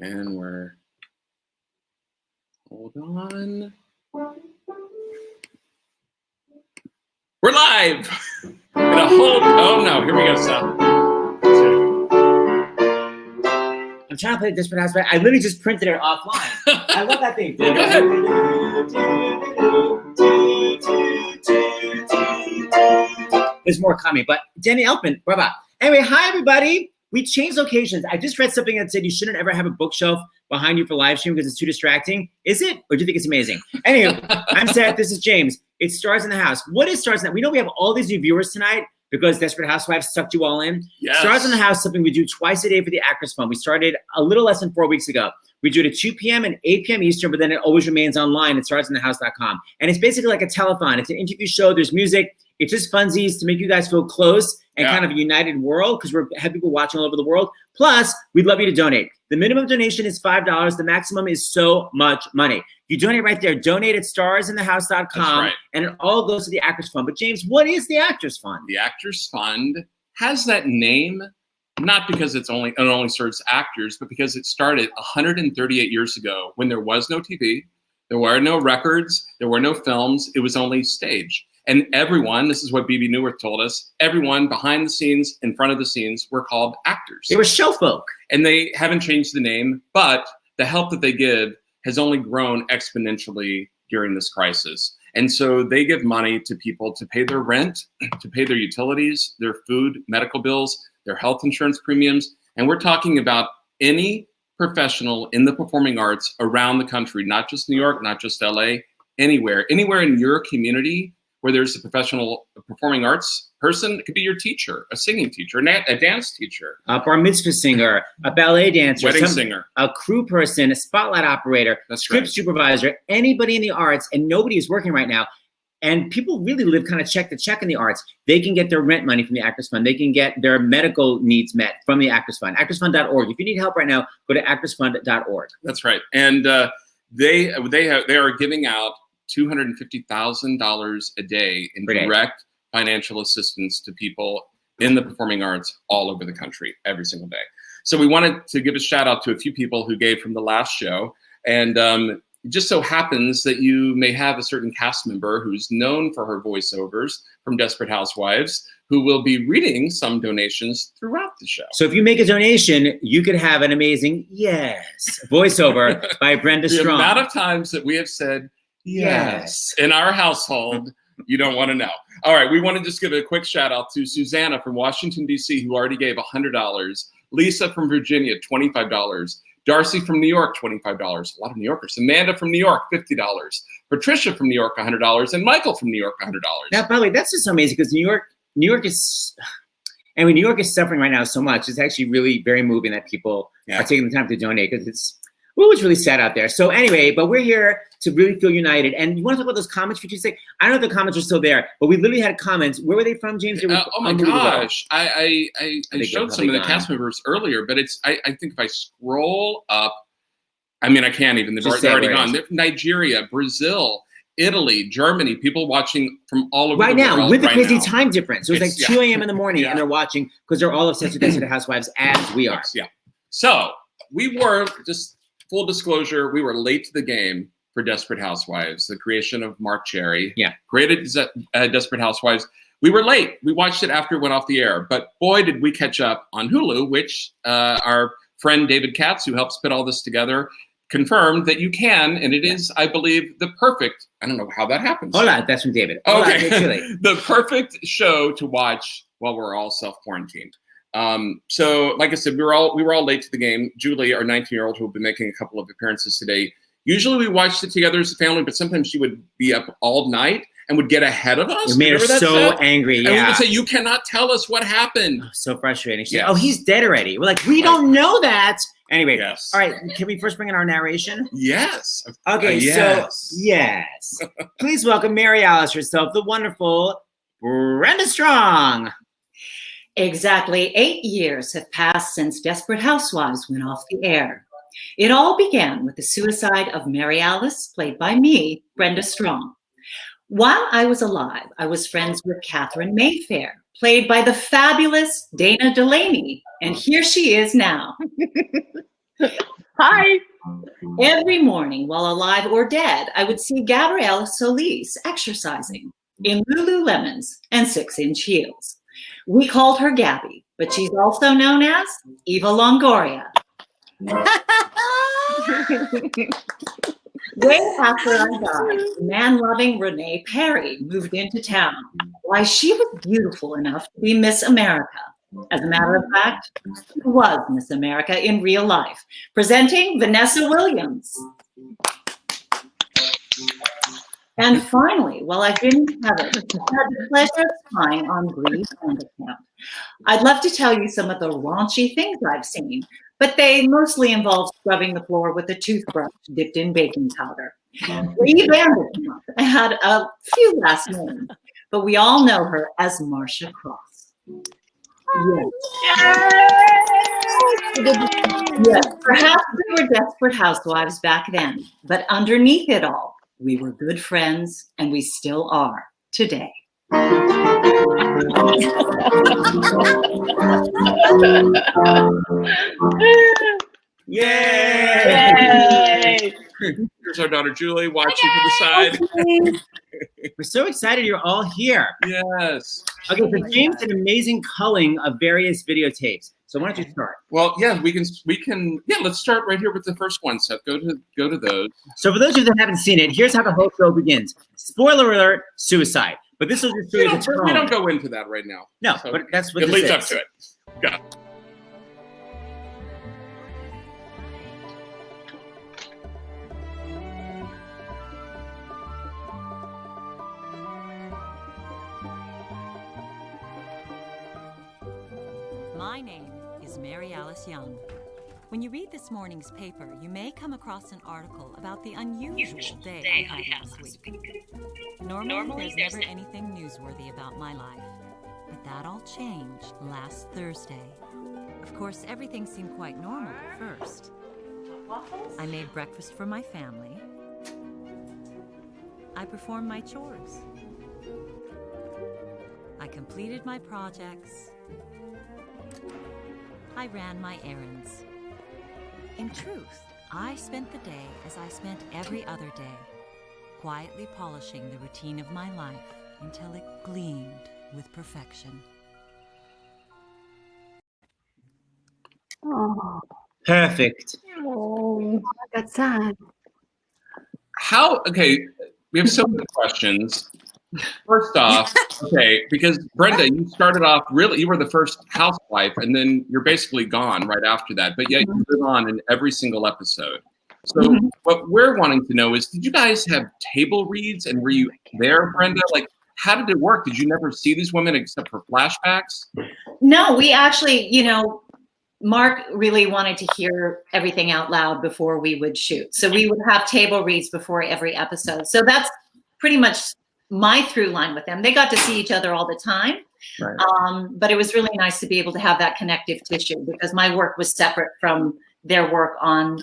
And hold on. We're live. Oh no, here we go, Sal. I'm trying to play Desperate Housewives. I literally just printed it offline. I love that thing. Well, go ahead. There's more coming, but Jenny Elfman, bye-bye. Anyway, hi everybody. We changed locations. I just read something that said you shouldn't ever have a bookshelf behind you for live stream because it's too distracting. Is it? Or do you think it's amazing? Anyway, I'm Seth. This is James. It's Stars in the House. What is Stars in the House? We know we have all these new viewers tonight because Desperate Housewives sucked you all in. Yes. Stars in the House, something we do twice a day for the Actors Fund. We started a little less than 4 weeks ago. We do it at 2 p.m. and 8 p.m. Eastern, but then it always remains online at starsinthehouse.com. And it's basically like a telethon. It's an interview show. There's music. It's just funsies to make you guys feel close and kind of a united world because we have people watching all over the world. Plus, we'd love you to donate. The minimum donation is $5. The maximum is so much money. You donate right there. Donate at starsinthehouse.com, right. And it all goes to the Actors Fund. But James, what is the Actors Fund? The Actors Fund has that name not because it only serves actors, but because it started 138 years ago when there was no TV, there were no records, there were no films. It was only stage. And everyone, this is what BB Newirth told us, everyone behind the scenes, in front of the scenes, were called actors. They were show folk. And they haven't changed the name, but the help that they give has only grown exponentially during this crisis. And so they give money to people to pay their rent, to pay their utilities, their food, medical bills, their health insurance premiums. And we're talking about any professional in the performing arts around the country, not just New York, not just LA, anywhere in your community where there's a professional performing arts person. It could be your teacher, a singing teacher, a dance teacher, a bar mitzvah singer, a ballet dancer, wedding singer, a crew person, a spotlight operator, script supervisor, anybody in the arts, and nobody is working right now. And people really live kind of check to check in the arts. They can get their rent money from the Actors Fund. They can get their medical needs met from the Actors Fund. ActorsFund.org. If you need help right now, go to ActorsFund.org. That's right. And they are giving out $250,000 a day in direct financial assistance to people in the performing arts all over the country every single day. So we wanted to give a shout out to a few people who gave from the last show. And it just so happens that you may have a certain cast member who's known for her voiceovers from Desperate Housewives who will be reading some donations throughout the show. So if you make a donation, you could have an amazing voiceover by Brenda Strong. The amount of times that we have said yes in our household, you don't want to know. All right, we want to just give a quick shout out to Susanna from Washington, D.C., who already gave $100. Lisa from Virginia, $25. Darcy from New York, $25. A lot of New Yorkers. Amanda from New York, $50. Patricia from New York, $100. And Michael from New York, $100. Now, by the way, that's just amazing because New York is suffering right now so much. It's actually really very moving that people are taking the time to donate because it's really sad out there. So anyway, but we're here to really feel united. And you want to talk about those comments for Tuesday? I don't know if the comments are still there, but we literally had comments. Where were they from, James? Oh my gosh. I showed some of the cast members earlier, but I think if I scroll up, I mean, I can't even. They're already gone. Nigeria, Brazil, Italy, Germany, people watching from all over right the now world. With the crazy time difference. So it's like 2 a.m. in the morning and they're watching because they're all obsessed with Desperate Housewives as we are. Yeah. So we were, just full disclosure, we were late to the game for Desperate Housewives, the creation of Mark Cherry. Yeah. Created Desperate Housewives. We were late. We watched it after it went off the air. But boy, did we catch up on Hulu, which our friend David Katz, who helps put all this together, confirmed that you can, and it is, I believe, the perfect, I don't know how that happens. Hola, that's from David. Okay. The perfect show to watch while we're all self-quarantined. So like I said, we were all late to the game. Julie, our 19-year-old, who will be making a couple of appearances today. Usually we watched it together as a family, but sometimes she would be up all night and would get ahead of us. It made her so angry. And we would say, "You cannot tell us what happened." Oh, so frustrating. She's like, "Oh, he's dead already." We're like, "We don't know that." Anyway, all right. Can we first bring in our narration? Yes. Okay. So please welcome Mary Alice herself, the wonderful Brenda Strong. Exactly 8 years have passed since Desperate Housewives went off the air. It all began with the suicide of Mary Alice, played by me, Brenda Strong. While I was alive, I was friends with Catherine Mayfair, played by the fabulous Dana Delaney, and here she is now. Hi. Every morning, while alive or dead, I would see Gabrielle Solis exercising in Lululemons and 6-inch heels. We called her Gabby, but she's also known as Eva Longoria. Way after I died, man-loving Renee Perry moved into town. Why, she was beautiful enough to be Miss America. As a matter of fact, she was Miss America in real life. Presenting Vanessa Williams. And finally, while I've been in heaven, I've had the pleasure of spying on Bree's account. I'd love to tell you some of the raunchy things I've seen, but they mostly involve scrubbing the floor with a toothbrush dipped in baking powder. Bree Vanderkamp had a few last names, but we all know her as Marcia Cross. Yes, perhaps we were desperate housewives back then, but underneath it all, we were good friends, and we still are today. Yay! Here's our daughter Julie watching from the side. We're so excited you're all here. Yes. Okay, so James did amazing culling of various videotapes. So why don't you start? Well, yeah, we can. Yeah, let's start right here with the first one, Seth. Go to those. So for those of you that haven't seen it, here's how the whole show begins. Spoiler alert: suicide. But this will just show you the tone. We don't go into that right now. No, So but that's what it this leads is. up to it. Yeah. My name is Mary Alice Young. When you read this morning's paper, you may come across an article about the unusual day I had last week. Normally, there's never anything newsworthy about my life, but that all changed last Thursday. Of course, everything seemed quite normal at first. I made breakfast for my family. I performed my chores. I completed my projects. I ran my errands. In truth, I spent the day as I spent every other day, quietly polishing the routine of my life until it gleamed with perfection. Oh, Perfect. that's sad. Okay, we have so many questions. First off, okay, because Brenda, you started off you were the first housewife, and then you're basically gone right after that, but yet you live on in every single episode. So what we're wanting to know is, did you guys have table reads, and were you there, Brenda? Like, how did it work? Did you never see these women except for flashbacks? No, we actually, Mark really wanted to hear everything out loud before we would shoot. So we would have table reads before every episode. So that's pretty much my through line with them. They got to see each other all the time. Right. But it was really nice to be able to have that connective tissue, because my work was separate from their work on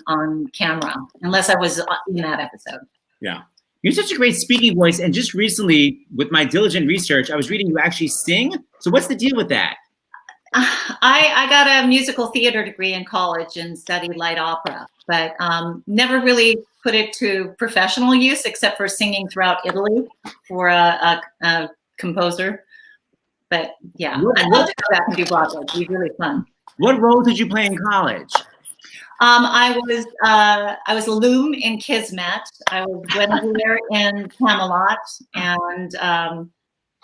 camera, unless I was in that episode. Yeah. You're such a great speaking voice. And just recently, with my diligent research, I was reading you actually sing. So what's the deal with that? I got a musical theater degree in college and studied light opera, but never really put it to professional use except for singing throughout Italy for a composer. But yeah, I'd love to go back and do Broadway. It'd be really fun. What role did you play in college? I was a loom in Kismet. I was Guinevere in Camelot, and that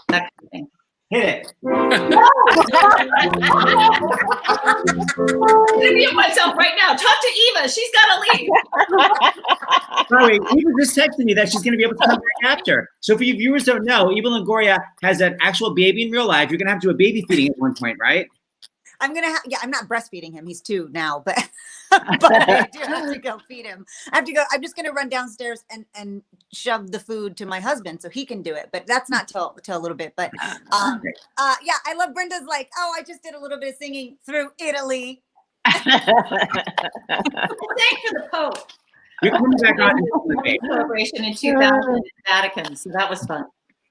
kind of thing. Hit it. I'm gonna mute myself right now. Talk to Eva. She's gotta leave. By the way, Eva just texted me that she's going to be able to come back after. So for you viewers don't know, Eva Longoria has an actual baby in real life. You're going to have to do a baby feeding at one point, right? I'm not breastfeeding him. He's 2 now, but I do have to go feed him. I'm just going to run downstairs and shove the food to my husband so he can do it. But that's not till a little bit. But yeah, I love Brenda's like, I just did a little bit of singing through Italy. Thanks for the Pope. You're coming back on Celebration in 2000 in Vatican, so that was fun.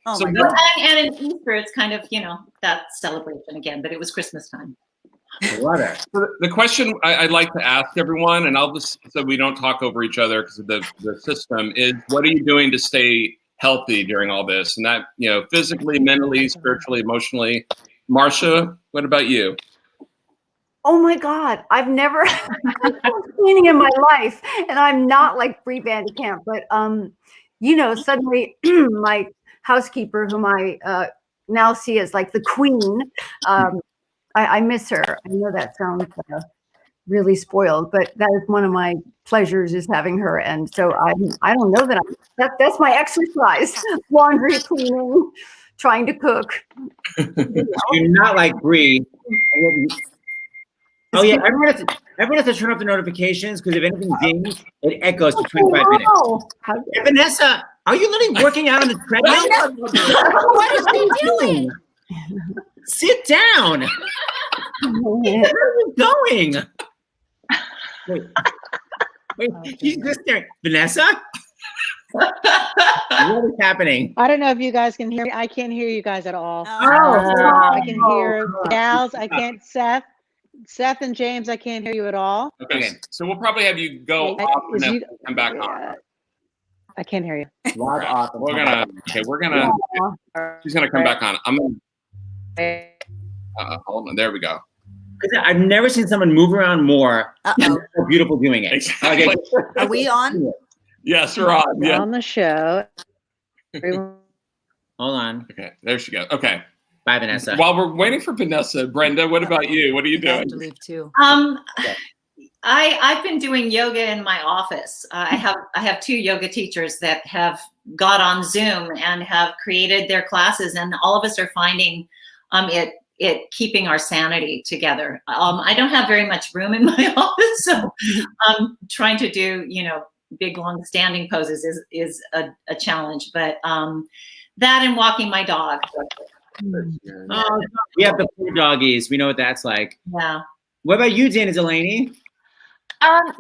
Oh So my God. And in Easter, it's kind of, that celebration again, but it was Christmas time. I love it. So the question I'd like to ask everyone, and I'll just so we don't talk over each other because of the system, is what are you doing to stay healthy during all this? And that, physically, mentally, spiritually, emotionally. Marcia, what about you? Oh my God, I've never cleaning in my life, and I'm not like Bree Vandekamp, but suddenly my housekeeper, whom I now see as like the queen, I miss her. I know that sounds really spoiled, but that is one of my pleasures is having her, and so I don't know that's my exercise: laundry, cleaning, trying to cook. You're not like Bree. Oh yeah, everyone has to turn off the notifications because if anything dings, it echoes for 25 minutes. Hey, Vanessa, are you literally working out on the treadmill? What is she doing? Sit down. Where are you going? Wait, she's just there. Vanessa? What is happening? I don't know if you guys can hear me. I can't hear you guys at all. Oh. I can hear the gals. I can't. Seth and James, I can't hear you at all. Okay. So we'll probably have you go off and then come back on. I can't hear you. Log off. She's gonna come back on. I'm gonna hold on. There we go. I've never seen someone move around more. And so beautiful doing it. Exactly. Okay. Are we on? Yes, we're on. We're Yeah. on the show. Hold on. Okay, there she goes. Okay. Bye, Vanessa. While we're waiting for Vanessa, Brenda, what about you? What are you I have doing? to leave too. I've been doing yoga in my office. I have 2 yoga teachers that have got on Zoom and have created their classes, and all of us are finding it keeping our sanity together. I don't have very much room in my office, so trying to do big long standing poses is a challenge. But that and walking my dog. Oh, we have the poor doggies. We know what that's like. Yeah. What about you, Dana Delaney?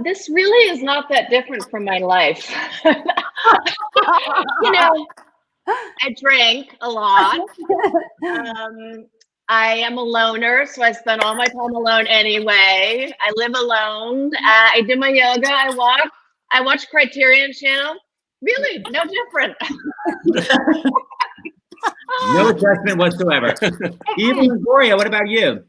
This really is not that different from my life. I drink a lot. I am a loner, so I spend all my time alone anyway. I live alone. I do my yoga. I walk. I watch Criterion Channel. Really, no different. No adjustment whatsoever. Even Gloria, what about you?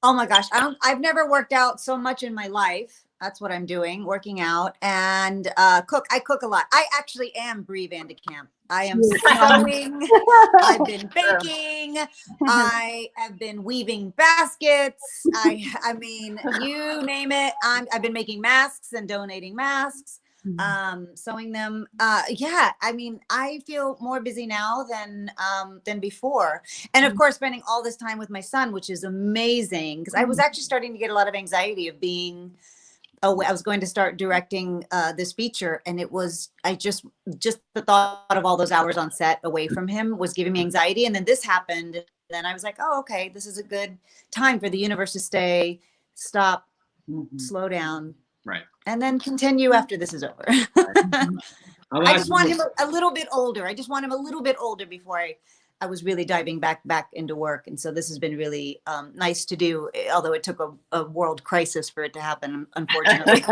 Oh my gosh, I've never worked out so much in my life. That's what I'm doing, working out and cook. I cook a lot. I actually am Bree Vandekamp. I am sewing. I've been baking. I have been weaving baskets. I mean, you name it. I've been making masks and donating masks, sewing them. Yeah, I mean, I feel more busy now than before. And of course, spending all this time with my son, which is amazing because I was actually starting to get a lot of anxiety of being. I was going to start directing this feature, and it was just the thought of all those hours on set away from him was giving me anxiety. And then this happened, and then I was like, oh, okay, this is a good time for the universe to stop, slow down, right, and then continue after this is over. I just want him a little bit older. I just want him a little bit older before I was really diving back into work. And so this has been really nice to do, although it took a world crisis for it to happen, unfortunately.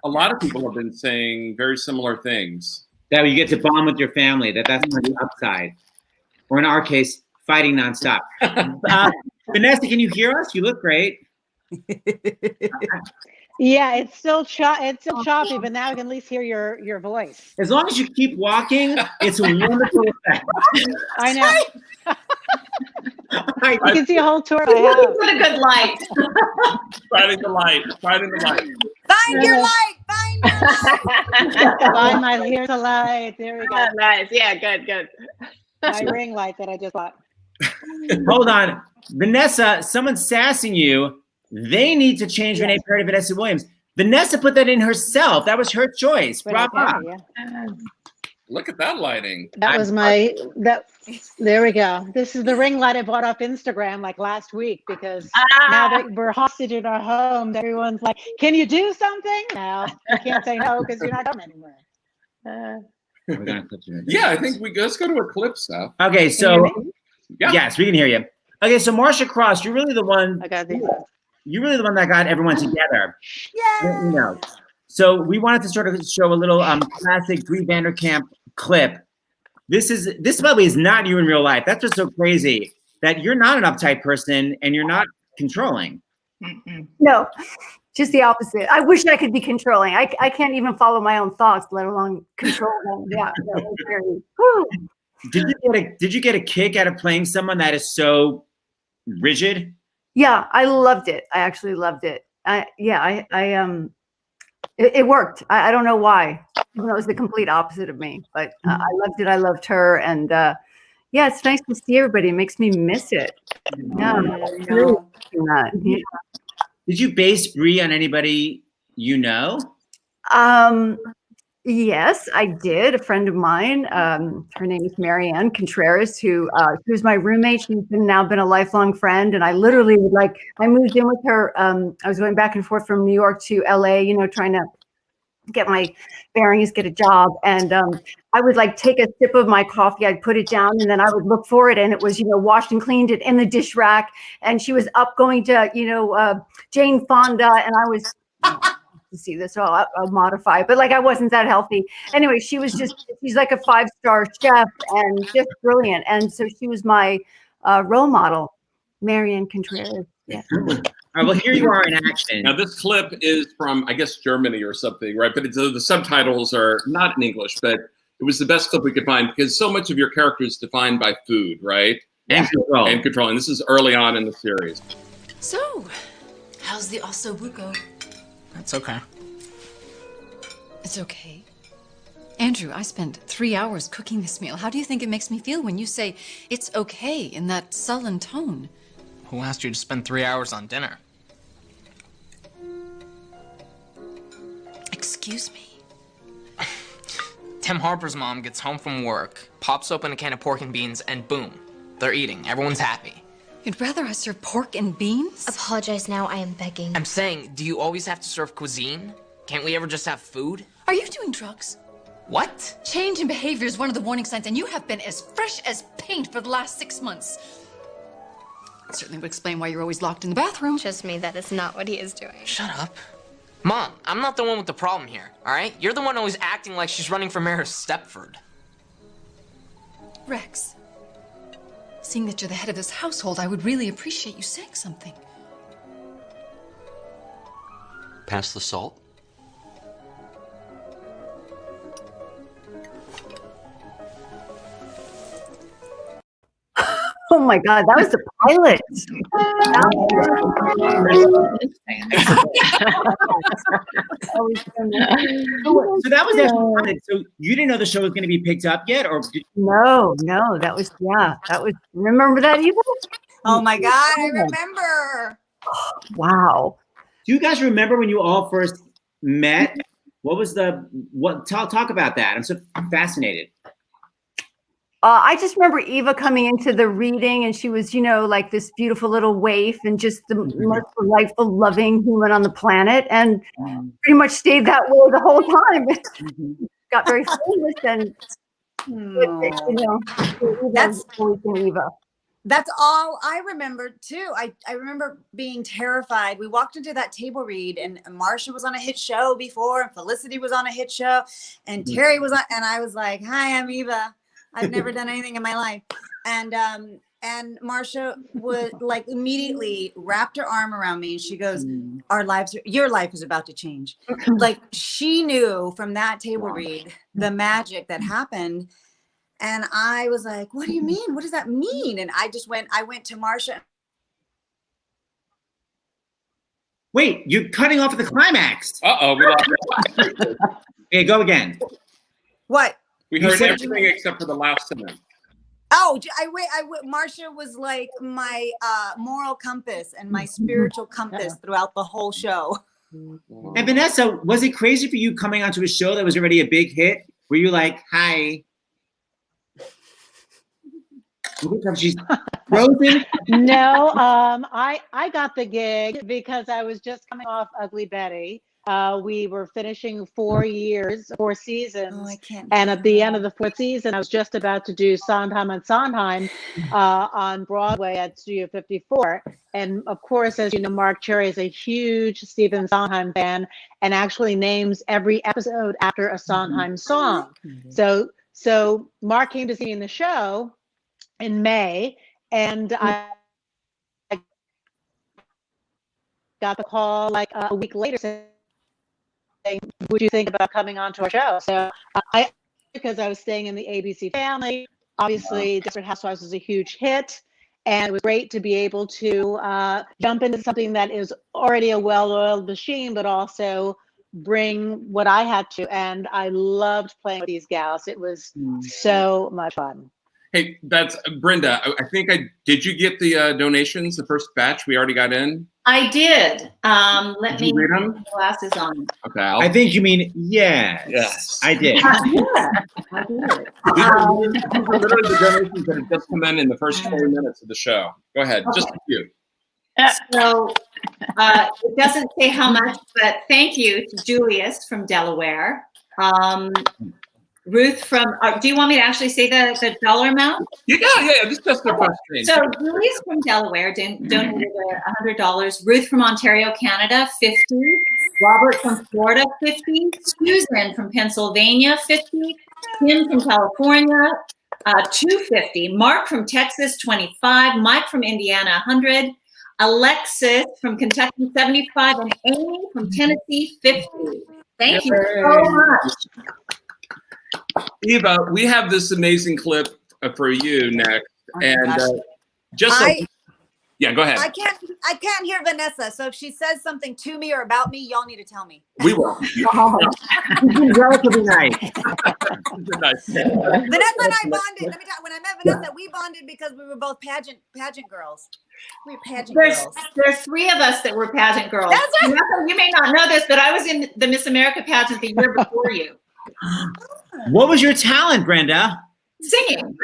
A lot of people have been saying very similar things. That you get to bond with your family, that's the upside. Or in our case, fighting nonstop. Vanessa, can you hear us? You look great. Yeah, it's still choppy, but now I can at least hear your voice. As long as you keep walking, it's a wonderful effect. I know. You can see a whole tour. What a good light. Finding the light. Finding the light. Find your light. Find your light. Find my here's a light. There we go. Oh, nice. Yeah, good. My ring light that I just bought. Hold on. Vanessa, someone's sassing you. They need to change Renee Perry to Vanessa Williams. Vanessa put that in herself. That was her choice. Bravo. Look at that lighting. That was there we go. This is the ring light I bought off Instagram like last week because now that we're hostage in our homes, everyone's like, can you do something? Now you can't say no because you're not home anymore. Yeah, I think let's go to a clip, Seth. Okay, so yes, we can hear you. Okay, so Marcia Cross, you're really the one. I got these. you're really the one that got everyone together. Yeah. You know. So we wanted to sort of show a little classic Bree Vanderkamp clip. This probably is not you in real life. That's what's so crazy, that you're not an uptight person and you're not controlling. No, just the opposite. I wish I could be controlling. I can't even follow my own thoughts, let alone control them. Yeah. Did you get a kick out of playing someone that is so rigid? Yeah, I loved it. I actually loved it. It worked. I don't know why. Even though it was the complete opposite of me, but I loved it. I loved her, and yeah, it's nice to see everybody. It makes me miss it. Yeah, yeah. Did you base Bree on anybody you know? Yes, I did. A friend of mine, her name is Marianne Contreras, who's my roommate. She's now been a lifelong friend, and I literally would I moved in with her. I was going back and forth from New York to LA, trying to get my bearings, get a job, and I would take a sip of my coffee, I'd put it down, and then I would look for it, and it was washed and cleaned it in the dish rack, and she was up going to Jane Fonda, and I was. To see this, so I'll modify it, but I wasn't that healthy. Anyway, she's like a 5-star chef and just brilliant. And so she was my role model, Marianne Contreras. Yeah. All right, well, here you are in action. Now, this clip is from, I guess, Germany or something, right? But the subtitles are not in English, but it was the best clip we could find because so much of your character is defined by food, right? And control. And control. And this is early on in the series. So, how's the ossobuco? That's okay. It's okay. Andrew, I spent 3 hours cooking this meal. How do you think it makes me feel when you say it's okay in that sullen tone? Who asked you to spend 3 hours on dinner? Excuse me? Tim Harper's mom gets home from work, pops open a can of pork and beans, and boom, they're eating. Everyone's happy. You'd rather I serve pork and beans? Apologize now, I am begging. I'm saying, do you always have to serve cuisine? Can't we ever just have food? Are you doing drugs? What? Change in behavior is one of the warning signs, and you have been as fresh as paint for the last 6 months. It certainly would explain why you're always locked in the bathroom. Trust me, that is not what he is doing. Shut up. Mom, I'm not the one with the problem here, all right? You're the one always acting like she's running for mayor of Stepford. Rex, seeing that you're the head of this household, I would really appreciate you saying something. Pass the salt. Oh my God, that was the pilot. So that was actually, so you didn't know the show was going to be picked up yet, or No, that was remember that even? Oh my God, I remember. Wow. Do you guys remember when you all first met? What was talk about that? I'm so fascinated. I just remember Eva coming into the reading, and she was, this beautiful little waif and just the most delightful, loving human on the planet, and pretty much stayed that way the whole time. Got very famous, and That's always been Eva. That's all I remember too. I remember being terrified. We walked into that table read, and Marsha was on a hit show before, and Felicity was on a hit show, and Terry was on, and I was like, "Hi, I'm Eva. I've never done anything in my life." And Marsha would immediately wrapped her arm around me, and she goes, your life is about to change. She knew from that table read the magic that happened. And I was like, "What do you mean? What does that mean?" And I went to Marsha. Wait, you're cutting off at the climax. Uh-oh. Okay, go again. What? We heard everything except for the last sentence. Oh, Marsha was like my moral compass and my spiritual compass throughout the whole show. And Vanessa, was it crazy for you coming onto a show that was already a big hit? Were you like, "Hi"? She's frozen. No, I got the gig because I was just coming off Ugly Betty. We were finishing 4 seasons. Oh, I can't. And at the end of the 4th season, I was just about to do Sondheim on Sondheim on Broadway at Studio 54. And of course, as you know, Mark Cherry is a huge Stephen Sondheim fan and actually names every episode after a Sondheim song. So Mark came to see me in the show in May, and I got the call like a week later saying, would you think about coming on to our show? So because I was staying in the ABC family, obviously Desperate Housewives was a huge hit, and it was great to be able to jump into something that is already a well-oiled machine, but also bring what I had to. And I loved playing with these gals. It was so much fun. Hey, that's Brenda. Did you get the donations, the first batch we already got in? I did. Let me read put them? my glasses on. Okay. I think you mean yes. Yes. I did. Yeah, I did. These are literally the donations that have just come in the first 20 minutes of the show. Go ahead. Okay. Just a few. So it doesn't say how much, but thank you to Julius from Delaware. Ruth from, do you want me to actually say the dollar amount? Yeah, this is just their first name. So Julius from Delaware donated $100. Ruth from Ontario, Canada, $50. Robert from Florida, $50. Susan from Pennsylvania, $50. Tim from California, $250. Mark from Texas, $25. Mike from Indiana, $100. Alexis from Kentucky, $75. And Amy from Tennessee, $50. Thank you so much. Eva, we have this amazing clip for you next, and go ahead. I can't hear Vanessa, so if she says something to me or about me, y'all need to tell me. We will. Relatively nice. Vanessa and I bonded. Let me tell you, when I met Vanessa, we bonded because we were both pageant girls. We were pageant girls. There's 3 of us that were pageant girls. That's right. Vanessa, you may not know this, but I was in the Miss America pageant the year before you. What was your talent, Brenda? Singing.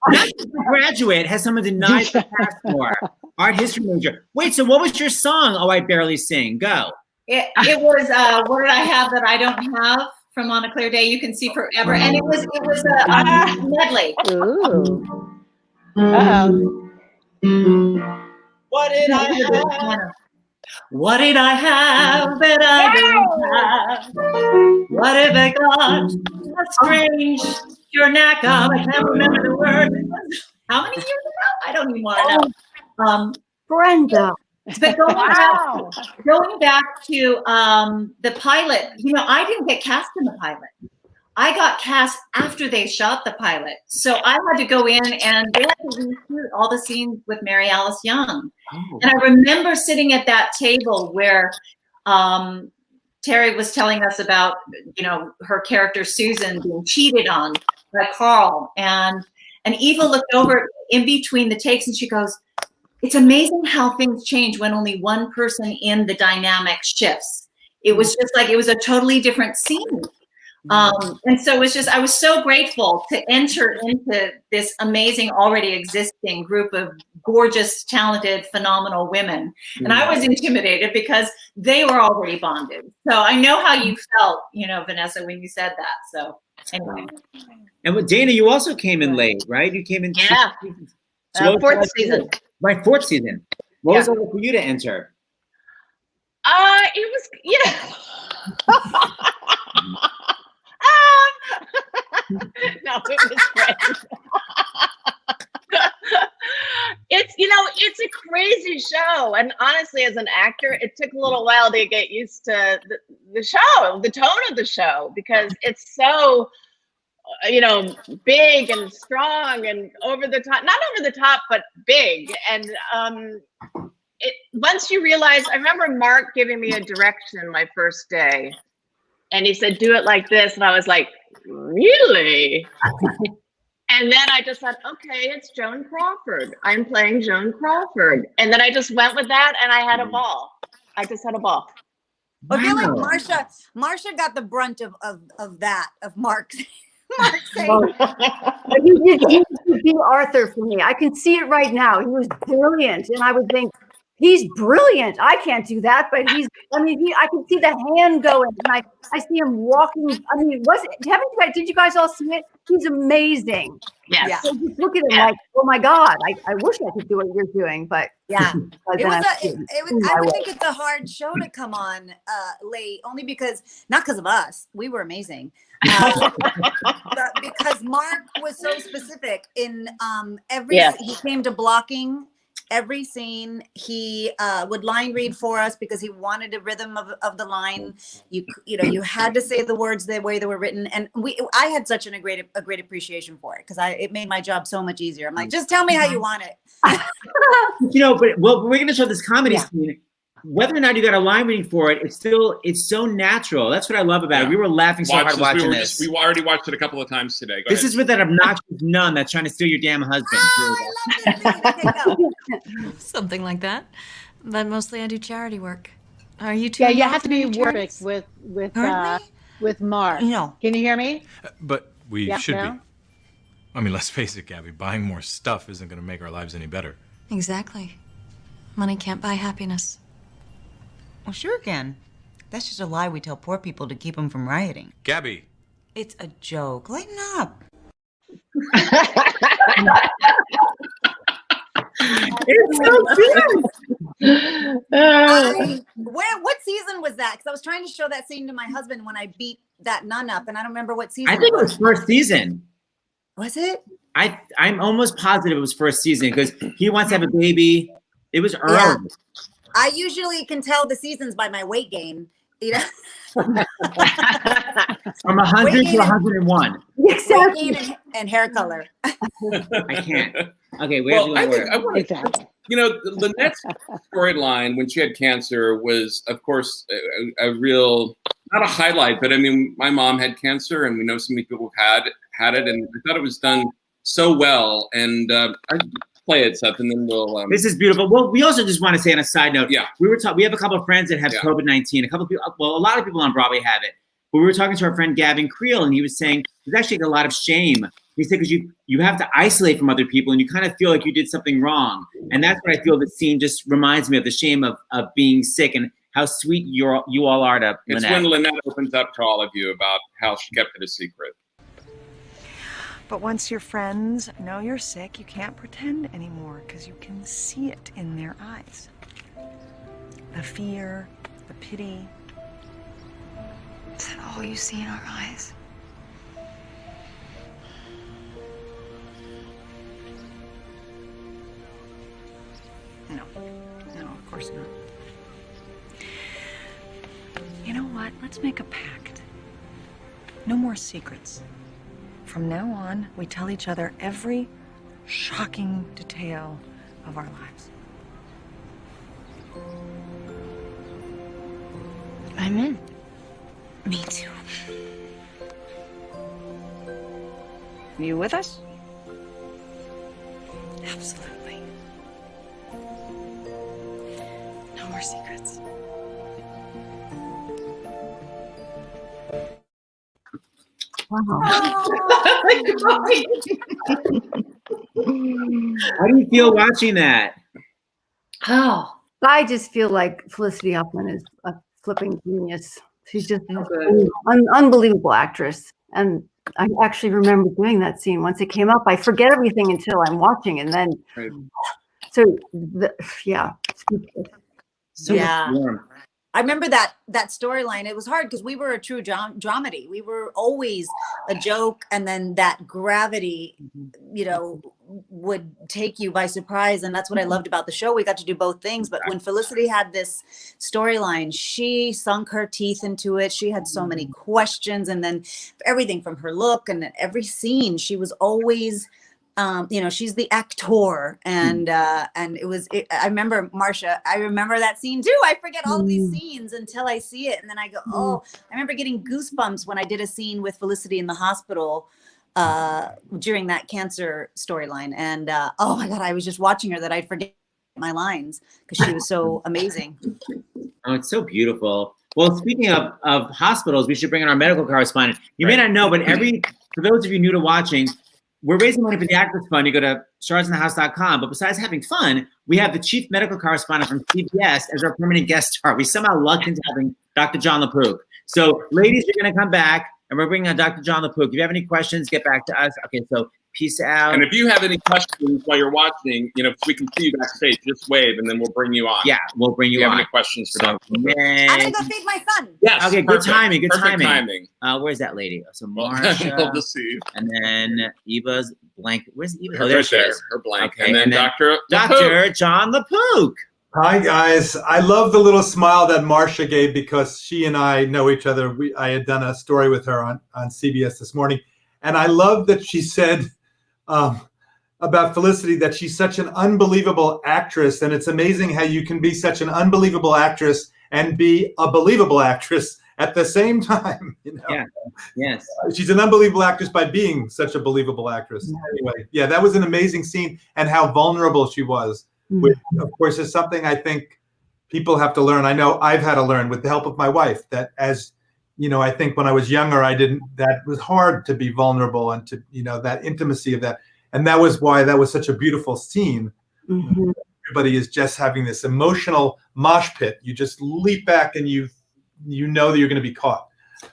Not to graduate, has someone denied the passport. Art history major. Wait, so what was your song? Oh, I Barely Sing. Go. It was What Did I Have That I Don't Have from On a Clear Day You Can See Forever, and it was a medley. Ooh. What did I have? What did I have that I don't have? What have I got? A strange your knack of. I can't remember the word. How many years ago? I don't even want to know. Brenda. But going back to the pilot, I didn't get cast in the pilot. I got cast after they shot the pilot. So I had to go in and they had to reshoot all the scenes with Mary Alice Young. Oh. And I remember sitting at that table where Terry was telling us about, her character Susan being cheated on by Carl. And Eva looked over in between the takes and she goes, it's amazing how things change when only one person in the dynamic shifts. It was just like, it was a totally different scene. And so I was so grateful to enter into this amazing, already existing group of gorgeous, talented, phenomenal women. And I was intimidated because they were already bonded. So I know how you felt, Vanessa, when you said that. So anyway. And with Dana, you also came in late, right? You came in. Yeah. So 4th season. Right, 4th season. What was it like for you to enter? It was, no, it was great. It's a crazy show. And honestly, as an actor, it took a little while to get used to the show, the tone of the show, because it's so, big and strong and over the top, not over the top, but big. And once you realize, I remember Mark giving me a direction my first day. And he said, do it like this. And I was like, really? And then I just thought, okay, it's Joan Crawford. I'm playing Joan Crawford. And then I just went with that and I had a ball. I just had a ball. I feel like Marsha got the brunt of that, of Mark. Mark saying. He did be Arthur for me. I can see it right now. He was brilliant. And I would think, he's brilliant. I can't do that, but I can see the hand going, and I see him walking. I mean, did you guys all see it? He's amazing. Yes. So just look at him like, oh my God, I wish I could do what you're doing, but yeah. but It then was I would way. think it's a hard show to come on late, only because, not because of us, we were amazing. But because Mark was so specific in he came to blocking every scene. He would line read for us because he wanted a rhythm of the line. You had to say the words the way they were written, and I had such a great appreciation for it because it made my job so much easier. I'm like, just tell me how you want it. But we're going to show this comedy scene. Whether or not you got a line reading for it, it's so natural. That's what I love about it. We were laughing so hard watching this. We already watched it a couple of times today. This is with that obnoxious nun that's trying to steal your damn husband. I love this scene. Something like that. But mostly I do charity work. Are you two? Yeah, you have to be perfect with Mark. No. Can you hear me? But we should be. I mean, let's face it, Gabby. Buying more stuff isn't going to make our lives any better. Exactly. Money can't buy happiness. Well, sure can. That's just a lie we tell poor people to keep them from rioting. Gabby. It's a joke. Lighten up. It's so good. What season was that? Because I was trying to show that scene to my husband when I beat that nun up, and I don't remember what season. I think it was first season. Was it? I'm almost positive it was first season because he wants to have a baby. It was early. Yeah. I usually can tell the seasons by my weight gain. From 100 to 101. Exactly. Weight gain and hair color. I can't. Okay, I want to. Lynette's storyline when she had cancer was, of course, a real, not a highlight, but I mean, my mom had cancer, and we know so many people had it, and I thought it was done so well. And I play it, Seth, and then we'll. This is beautiful. Well, we also just want to say on a side note, we have a couple of friends that have COVID-19. A lot of people on Broadway have it. But we were talking to our friend Gavin Creel, and he was saying there's actually a lot of shame. He said because you have to isolate from other people, and you kind of feel like you did something wrong. And that's what I feel this scene just reminds me of, the shame of being sick and how sweet you all are to Lynette. It's when Lynette opens up to all of you about how she kept it a secret. But once your friends know you're sick, you can't pretend anymore because you can see it in their eyes. The fear, the pity. Is that all you see in our eyes? No, of course not. You know what? Let's make a pact. No more secrets. From now on, we tell each other every shocking detail of our lives. I'm in. Me too. You with us? Absolutely. No more secrets. Wow. How do you feel watching that? Oh, I just feel like Felicity Huffman is a flipping genius. She's just an unbelievable actress. And I actually remember doing that scene once it came up. I forget everything until I'm watching, and then I remember that storyline. It was hard because we were a true dramedy. We were always a joke, and then that gravity, would take you by surprise. And that's what I loved about the show. We got to do both things. But when Felicity had this storyline, she sunk her teeth into it. She had so many questions, and then everything from her look and every scene, she was always. She's the actor, and I remember Marcia. I remember that scene too. I forget all of these scenes until I see it, and then I go, "Oh!" I remember getting goosebumps when I did a scene with Felicity in the hospital during that cancer storyline, and oh my God, I was just watching her that I'd forget my lines because she was so amazing. Oh, it's so beautiful. Well, speaking of hospitals, we should bring in our medical correspondent. You may not know, but for those of you new to watching, we're raising money for the Actors Fund. You go to starsinthehouse.com. But besides having fun, we have the chief medical correspondent from CBS as our permanent guest star. We somehow lucked into having Dr. John LaPook. So, ladies, you're going to come back, and we're bringing on Dr. John LaPook. If you have any questions, get back to us. Okay, so peace out. And if you have any questions while you're watching, you know, we can see you backstage, just wave, and then we'll bring you on. Yeah, we'll bring you if you on. have any questions for Dr. I'm gonna go feed my son. Yes. Okay, good timing. Good Perfect timing. Where's that lady? So Marsha. We'll just see. And then Eva's blanket. Where's Eva? Her Oh, there right she there, is. her blank. Okay, And then Dr. John LaPook. Hi, guys. I love the little smile that Marsha gave because she and I know each other. I had done a story with her on CBS this morning. And I love that she said about Felicity that she's such an unbelievable actress. And it's amazing how you can be such an unbelievable actress and be a believable actress at the same time. You know? Yeah. Yes. She's an unbelievable actress by being such a believable actress. Anyway, yeah, that was an amazing scene, and how vulnerable she was. Which, of course, is something I think people have to learn. I know I've had to learn with the help of my wife that, as you know, I think when I was younger, that was hard to be vulnerable and to, you know, that intimacy of that. And that was why that was such a beautiful scene. Mm-hmm. Everybody is just having this emotional mosh pit. You just leap back and you know that you're going to be caught.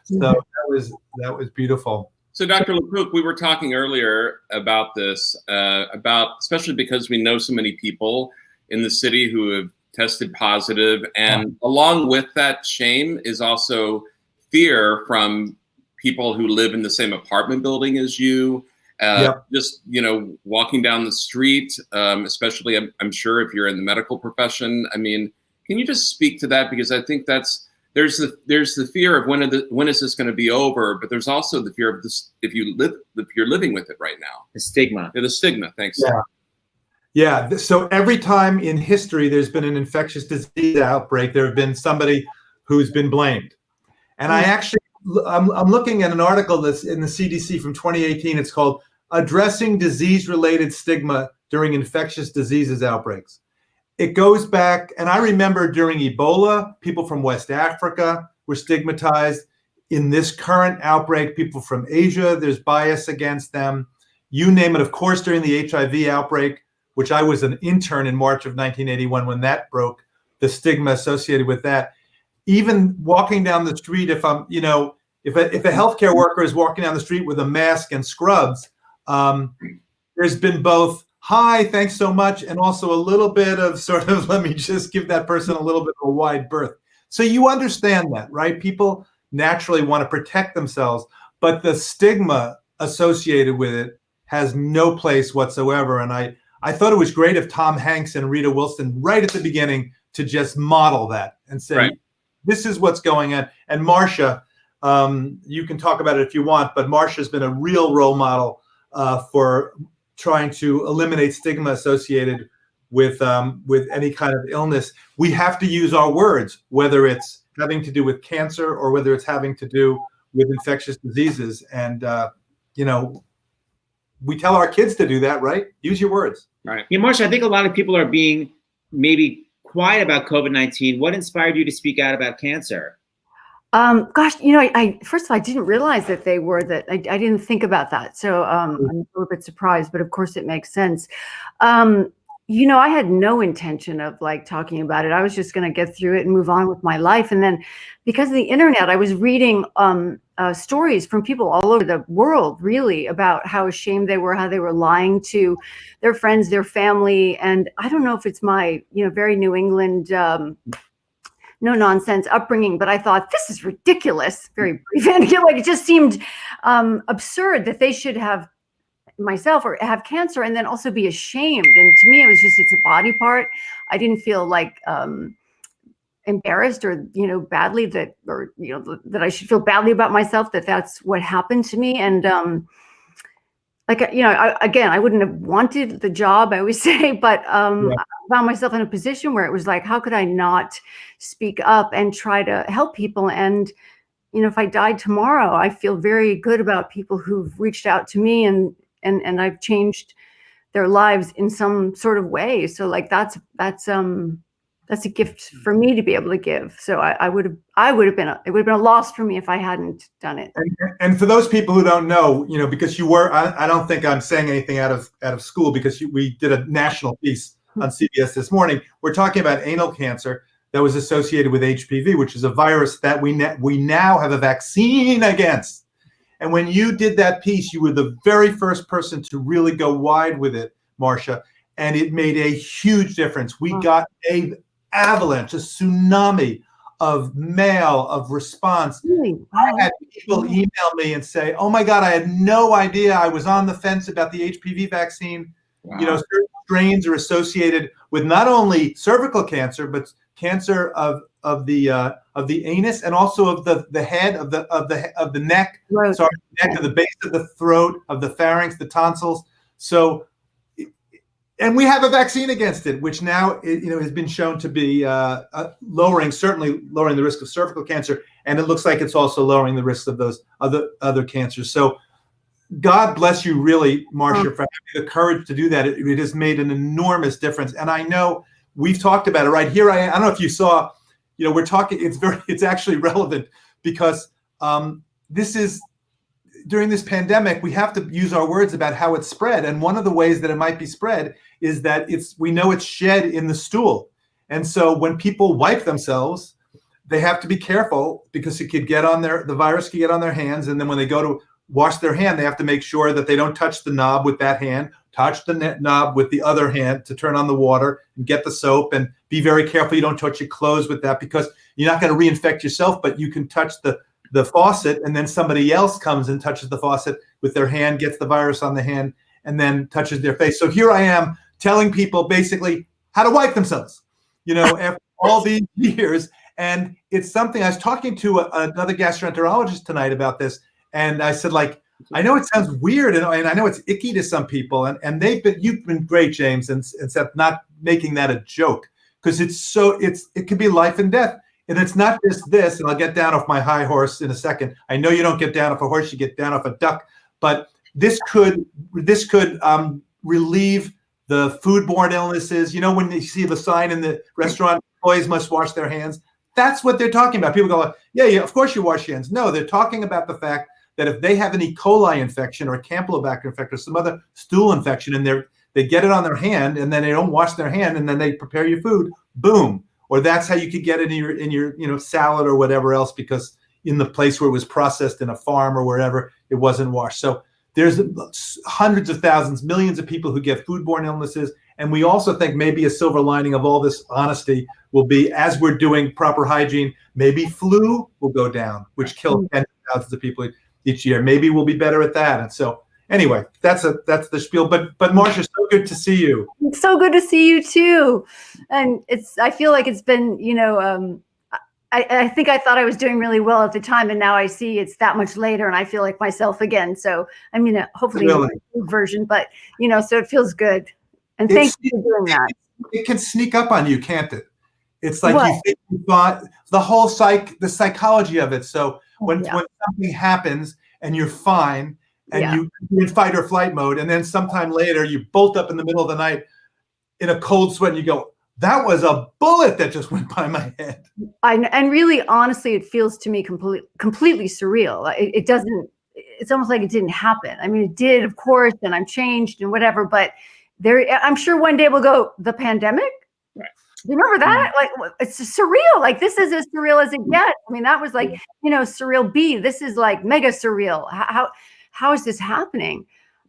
So that was beautiful. So, Dr. LaPook, we were talking earlier about this, especially because we know so many people in the city who have tested positive, and along with that shame is also fear from people who live in the same apartment building as you. Just, you know, walking down the street, especially I'm sure if you're in the medical profession. I mean, can you just speak to that? Because I think there's the fear of when is this going to be over, but there's also the fear of this if you're living with it right now. The stigma. Yeah, the stigma. Thanks. Yeah. So every time in history there's been an infectious disease outbreak, there have been somebody who's been blamed. And I'm looking at an article that's in the CDC from 2018. It's called "Addressing Disease-Related Stigma During Infectious Diseases Outbreaks." It goes back, and I remember during Ebola, people from West Africa were stigmatized. In this current outbreak, people from Asia, there's bias against them. You name it. Of course, during the HIV outbreak, which I was an intern in March of 1981 when that broke, the stigma associated with that. Even walking down the street, if a healthcare worker is walking down the street with a mask and scrubs, there's been both, "Hi, thanks so much," and also a little bit of sort of, let me just give that person a little bit of a wide berth. So you understand that, right? People naturally want to protect themselves, but the stigma associated with it has no place whatsoever. And I thought it was great of Tom Hanks and Rita Wilson right at the beginning to just model that and say, this is what's going on. And Marsha, you can talk about it if you want, but Marsha's been a real role model for trying to eliminate stigma associated with any kind of illness. We have to use our words, whether it's having to do with cancer or whether it's having to do with infectious diseases. And, we tell our kids to do that, right? Use your words. Right. Yeah, Marsha, I think a lot of people are being maybe quiet about COVID-19. What inspired you to speak out about cancer? Gosh, I first of all, I didn't realize that they were that. I didn't think about that. So I'm a little bit surprised, but of course it makes sense. I had no intention of talking about it. I was just going to get through it and move on with my life. And then because of the internet, I was reading stories from people all over the world, really, about how ashamed they were, how they were lying to their friends, their family. And I don't know if it's my, very New England, no nonsense upbringing, but I thought this is ridiculous. Very brief. And it just seemed absurd that they should have myself or have cancer and then also be ashamed. And to me, it's a body part. I didn't feel embarrassed or badly that I should feel badly about myself that that's what happened to me. And I wouldn't have wanted the job, I always say, but I found myself in a position where it was how could I not speak up and try to help people? And if I died tomorrow, I feel very good about people who've reached out to me and I've changed their lives in some sort of way. So that's that's a gift for me to be able to give. So it would have been a loss for me if I hadn't done it. And for those people who don't know, because you were, I don't think I'm saying anything out of school, because we did a national piece on CBS this morning. We're talking about anal cancer that was associated with HPV, which is a virus that we now have a vaccine against. And when you did that piece, you were the very first person to really go wide with it, Marcia, and it made a huge difference. We got a avalanche, a tsunami of mail, of response. Really? I had people email me and say, "Oh my God, I had no idea. I was on the fence about the HPV vaccine." Wow. Certain strains are associated with not only cervical cancer, but cancer of the anus, and also of the head, of the neck, of the base of the throat, of the pharynx, the tonsils. So, and we have a vaccine against it, which now has been shown to be certainly lowering the risk of cervical cancer, and it looks like it's also lowering the risk of those other cancers. So, God bless you, really, Marcia, for having the courage to do that. It has made an enormous difference, and I know we've talked about it right here. I don't know if you saw. We're talking. It's actually relevant because this is. During this pandemic, we have to use our words about how it's spread. And one of the ways that it might be spread is that we know it's shed in the stool. And so when people wipe themselves, they have to be careful because it could get on the virus could get on their hands. And then when they go to wash their hand, they have to make sure that they don't touch the knob with that hand, touch the knob with the other hand to turn on the water and get the soap, and be very careful you don't touch your clothes with that, because you're not going to reinfect yourself, but you can touch the faucet, and then somebody else comes and touches the faucet with their hand, gets the virus on the hand, and then touches their face. So here I am telling people basically how to wipe themselves, after all these years. And it's something I was talking to another gastroenterologist tonight about this. And I said, I know it sounds weird, and I know it's icky to some people, and you've been great, James, and except not making that a joke, because it could be life and death. And it's not just this, and I'll get down off my high horse in a second. I know you don't get down off a horse, you get down off a duck. But this could relieve the foodborne illnesses. When you see the sign in the restaurant, employees must wash their hands. That's what they're talking about. People go, yeah, of course you wash your hands. No, they're talking about the fact that if they have an E. coli infection or a Campylobacter infection or some other stool infection, and they get it on their hand, and then they don't wash their hand, and then they prepare your food, boom. Or that's how you could get it in your salad or whatever else, because in the place where it was processed in a farm or wherever, it wasn't washed. So there's hundreds of thousands, millions of people who get foodborne illnesses. And we also think maybe a silver lining of all this honesty will be, as we're doing proper hygiene, maybe flu will go down, which kills tens of thousands of people each year. Maybe we'll be better at that. And so anyway, that's the spiel. But Marcia, so good to see you. It's so good to see you too. And I feel like it's been, I think I thought I was doing really well at the time, and now I see it's that much later, and I feel like myself again. So hopefully a new version, but so it feels good. And thank you for doing that. It can sneak up on you, can't it? It's like you think you thought the whole the psychology of it. So when something happens and you're fine, and you're in fight or flight mode, and then sometime later you bolt up in the middle of the night in a cold sweat, and you go, that was a bullet that just went by my head. And really, honestly, it feels to me completely surreal. It doesn't, it's almost like it didn't happen. I mean, it did, of course, and I'm changed and whatever, but I'm sure one day we'll go, the pandemic? Right. Remember that? It's surreal. This is as surreal as it gets. I mean, that was surreal B. This is mega surreal. How is this happening?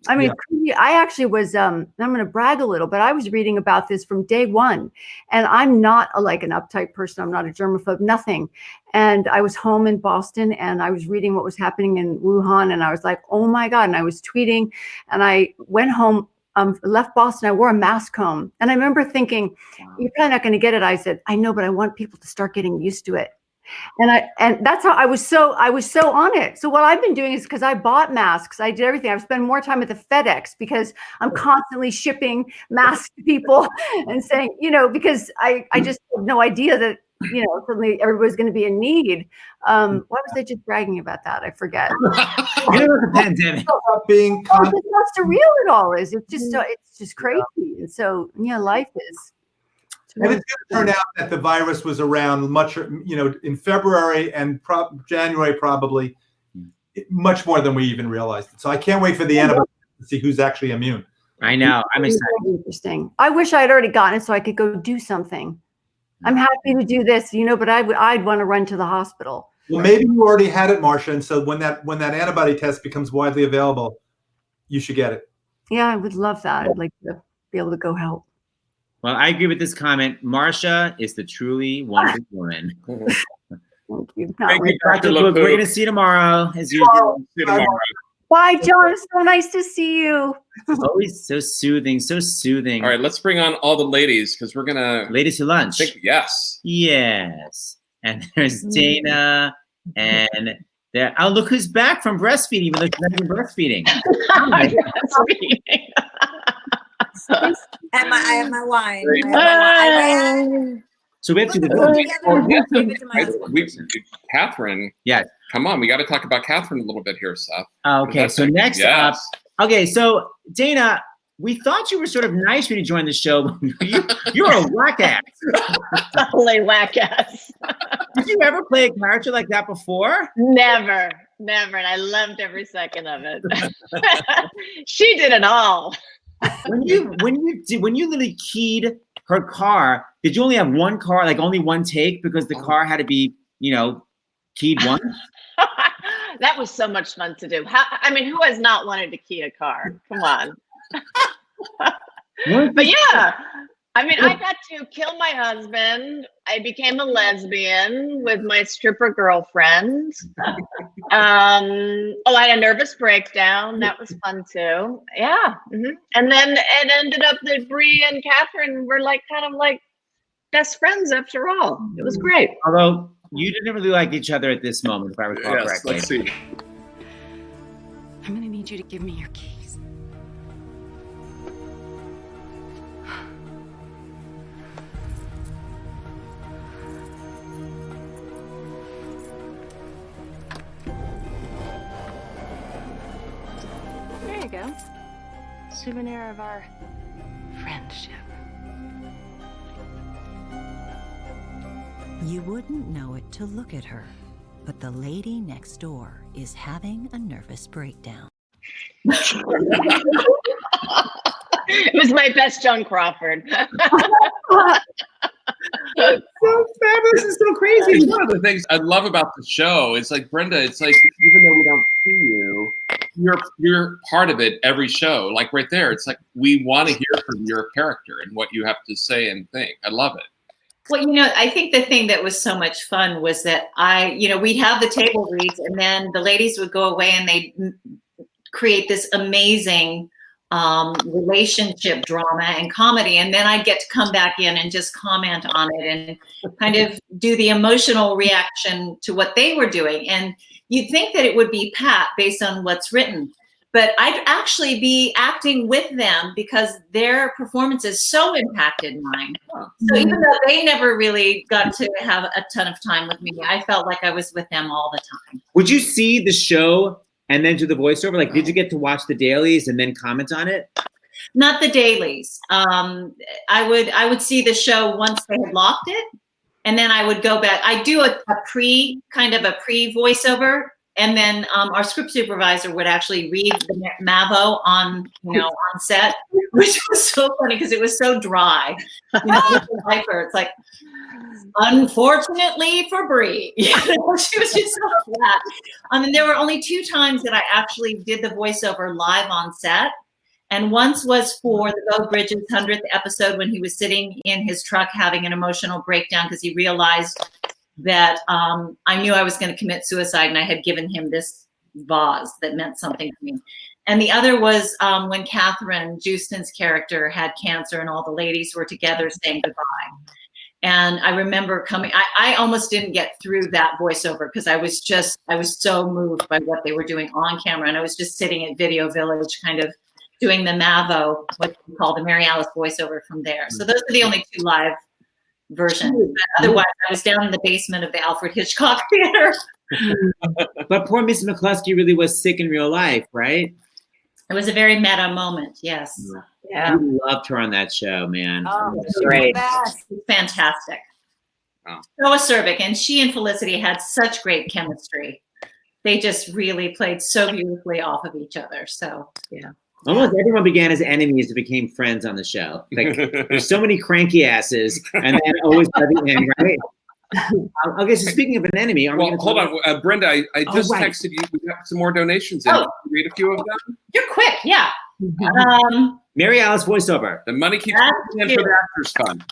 I mean, I actually was, I'm going to brag a little, but I was reading about this from day one, and I'm not an uptight person. I'm not a germaphobe, nothing. And I was home in Boston, and I was reading what was happening in Wuhan, and I was like, oh my God. And I was tweeting, and I went home, left Boston. I wore a mask home. And I remember thinking, you're probably not going to get it. I said, I know, but I want people to start getting used to it. And that's how I was so on it. So what I've been doing is, because I bought masks, I did everything. I've spent more time at the FedEx because I'm constantly shipping masks to people and saying, because I just had no idea that, suddenly everybody's going to be in need. Why was I just bragging about that? I forget. The pandemic. Being that's how surreal it all is. It's just crazy. And so, life is And it's going to turn out that the virus was around much, in February and January, probably much more than we even realized. So I can't wait for the antibodies to see who's actually immune. I know. I'm excited. Interesting. I wish I had already gotten it so I could go do something. I'm happy to do this, but I'd want to run to the hospital. Well, maybe you already had it, Marcia, and so when that antibody test becomes widely available, you should get it. Yeah, I would love that. I'd like to be able to go help. Well, I agree with this comment. Marcia is the truly Wonder Woman. Thank you. Thank you, Dr. Luke. We're going to see you tomorrow, as usual. See you tomorrow. Bye, John. It's so nice to see you. Always so soothing, so soothing. All right, let's bring on all the ladies because we're gonna ladies to lunch. Yes. And there's Dana, and there. Oh, look who's back from breastfeeding. Even though she's not even breastfeeding. I have my wine. So we have to Catherine. Yeah. Come on, we got to talk about Catherine a little bit here, Seth. Okay, so next up. Okay, so Dana, we thought you were sort of nice when you joined the show. You're a whack ass. Totally whack ass. Did you ever play a character like that before? Never, and I loved every second of it. She did it all. When you literally keyed her car, did you only have one car, like only one take, because the car had to be, keyed once? That was so much fun to do. Who has not wanted to key a car? Come on. But yeah, I got to kill my husband. I became a lesbian with my stripper girlfriend. I had a nervous breakdown. That was fun too. Yeah. And then it ended up that Bree and Catherine were kind of best friends after all. It was great. Although you didn't really like each other at this moment, if I recall correctly. Let's see. I'm gonna need you to give me your keys. There you go. Souvenir of our friendship. You wouldn't know it to look at her, but the lady next door is having a nervous breakdown. It was my best Joan Crawford. So fabulous and so crazy. One of the things I love about the show is Brenda, it's even though we don't see you, you're part of it every show. Right there, it's we want to hear from your character and what you have to say and think. I love it. Well, I think the thing that was so much fun was that we'd have the table reads and then the ladies would go away and they'd create this amazing relationship drama and comedy. And then I'd get to come back in and just comment on it and kind of do the emotional reaction to what they were doing. And you'd think that it would be pat based on what's written. But I'd actually be acting with them because their performances so impacted mine. So even though they never really got to have a ton of time with me, I felt like I was with them all the time. Would you see the show and then do the voiceover? Did you get to watch the dailies and then comment on it? Not the dailies. I would see the show once they had locked it, and then I would go back. I do a pre voiceover. And then our script supervisor would actually read the Mavo on set, which was so funny because it was so dry. It's unfortunately for Bree, she was just so flat. And there were only 2 times that I actually did the voiceover live on set. And once was for the Beau Bridges 100th episode when he was sitting in his truck having an emotional breakdown because he realized that I knew I was going to commit suicide and I had given him this vase that meant something to me. And the other was when Catherine Justin's character had cancer and all the ladies were together saying goodbye. And I remember I almost didn't get through that voiceover because I was so moved by what they were doing on camera. And I was just sitting at Video Village kind of doing the Mavo, what we call the Mary Alice voiceover from there. So those are the only 2 live version. But otherwise, I was down in the basement of the Alfred Hitchcock Theater. But poor Miss McCluskey really was sick in real life, right? It was a very meta moment. Yes. Yeah. We loved her on that show, man. Oh, great. Fantastic. Oh. So acerbic. And she and Felicity had such great chemistry. They just really played so beautifully off of each other. So, yeah. Almost everyone began as enemies and became friends on the show. Like, there's so many cranky asses, and then always by the end, right? Okay, so speaking of an enemy, hold on, Brenda. I just texted you. We got some more donations in. Can you read a few of them? You're quick, yeah. Mary Alice voiceover. The money keeps coming in for the Actors Fund.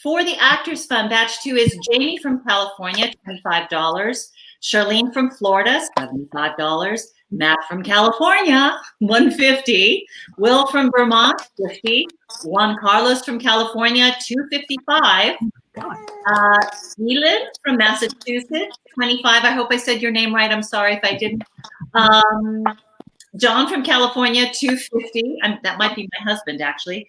For the Actors Fund, batch 2 is Jamie from California, $25. Charlene from Florida, $75. Matt from California, $150. Will from Vermont, $50. Juan Carlos from California, $255. Elin from Massachusetts, $25. I hope I said your name right. I'm sorry if I didn't. John from California, $250. That might be my husband, actually.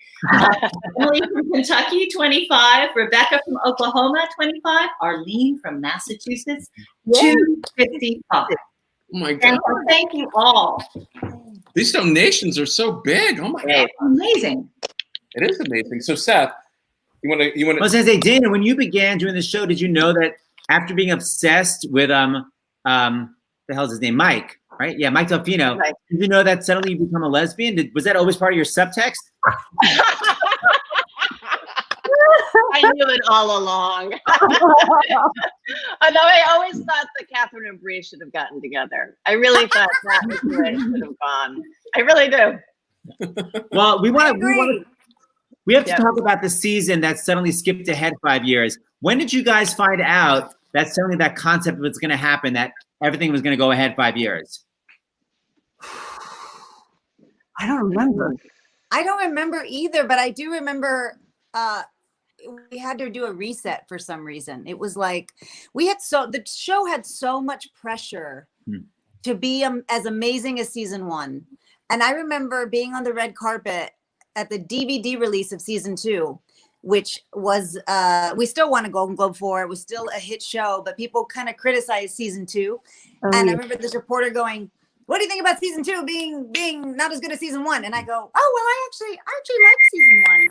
Emily from Kentucky, $25. Rebecca from Oklahoma, $25. Arlene from Massachusetts, $255. Oh my God! And thank you all. These donations are so big. Oh my God! Amazing. It is amazing. So Seth, you want to? I was gonna say, Dana, when you began doing the show, did you know that after being obsessed with the hell's his name, Mike? Right? Yeah, Mike Delfino. Right. Did you know that suddenly you become a lesbian? Was that always part of your subtext? I knew it all along. Although I always thought that Catherine and Bree should have gotten together. I really thought that was the way it should have gone. I really do. Well, we have to talk about the season that suddenly skipped ahead 5 years. When did you guys find out that suddenly that concept was going to happen, that everything was going to go ahead 5 years? I don't remember. I don't remember either, but I do remember we had to do a reset for some reason. It was like the show had so much pressure to be as amazing as season 1. And I remember being on the red carpet at the DVD release of season 2, which was we still won a Golden Globe for. It was still a hit show, but people kind of criticized season 2. And I remember this reporter going, "What do you think about season 2 being not as good as season 1?" And I go, "Oh, well, I actually like season 1."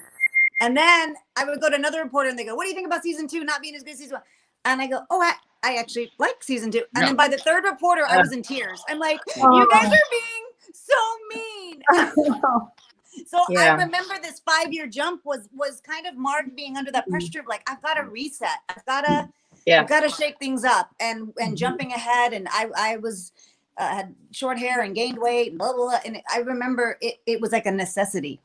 And then I would go to another reporter and they go, "What do you think about season 2 not being as good as season 1?" And I go, "Oh, I actually like season 2." And then by the third reporter, I was in tears. I'm like, "You guys are being so mean." So I remember this 5-year jump was kind of Mark being under that pressure of like, I've got to reset. I've got to shake things up and jumping ahead. And I was had short hair and gained weight and blah, blah, blah. And I remember it was like a necessity.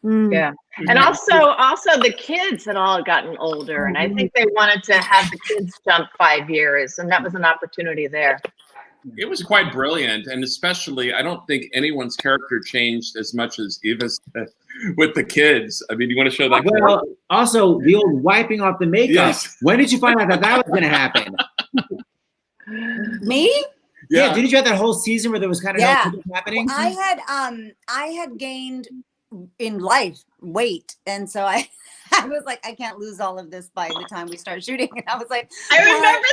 Yeah. And also the kids had all gotten older, and I think they wanted to have the kids jump 5 years, and that was an opportunity there. It was quite brilliant, and especially I don't think anyone's character changed as much as Eva's with the kids. I mean, you want to show that? Well, also the old wiping off the makeup. Yes. When did you find out that was going to happen? Me? Yeah. Didn't you have that whole season where there was kind of nothing happening? Well, I had gained in life weight, and so I was like, I can't lose all of this by the time we start shooting. And I was like, I remember.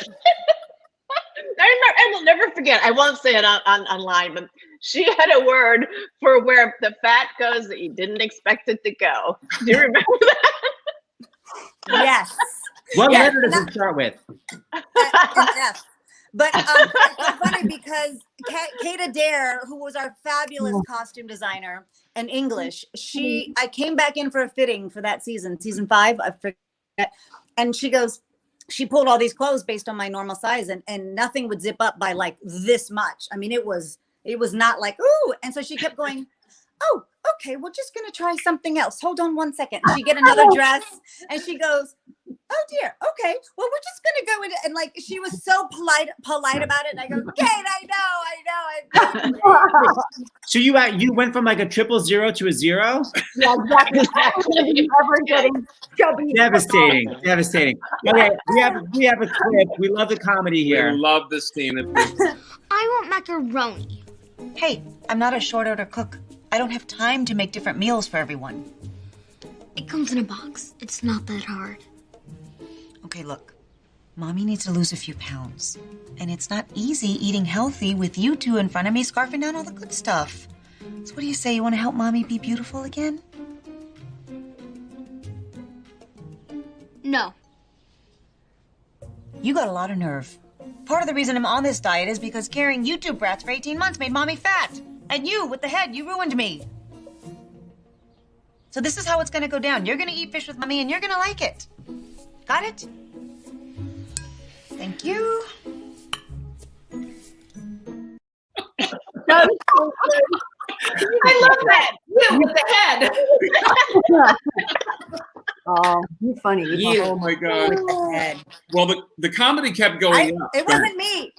I will never forget. I won't say it online, but she had a word for where the fat goes that you didn't expect it to go. Do you remember that? Yes. What letter does it start with? F. But it's funny because Kate Adair, who was our fabulous costume designer in English, I came back in for a fitting for that season 5, I forget, and she pulled all these clothes based on my normal size, and nothing would zip up by like this much. I mean, it was not like, ooh. And so she kept going, "Oh, okay, we're just going to try something else. Hold on 1 second." And she get another dress and she goes, "Oh dear. Okay. Well, we're just going to go into," and like, she was so polite about it. And I go, "Kate, I know. So you went from like a 000 to a 0? Yeah, exactly. Ever getting chubby. Devastating. Okay, we have a clip. We love the comedy here. We love this scene. I want macaroni. Hey, I'm not a short order cook. I don't have time to make different meals for everyone. It comes in a box. It's not that hard. Okay, look. Mommy needs to lose a few pounds. And it's not easy eating healthy with you two in front of me scarfing down all the good stuff. So what do you say? You want to help mommy be beautiful again? No. You got a lot of nerve. Part of the reason I'm on this diet is because carrying YouTube brats for 18 months made mommy fat. And you, with the head, you ruined me. So this is how it's gonna go down. You're gonna eat fish with mommy and you're gonna like it. Got it? Thank you. I love that. You with the head. Oh, you're funny. Oh my God. Well, the comedy kept going up. It wasn't me.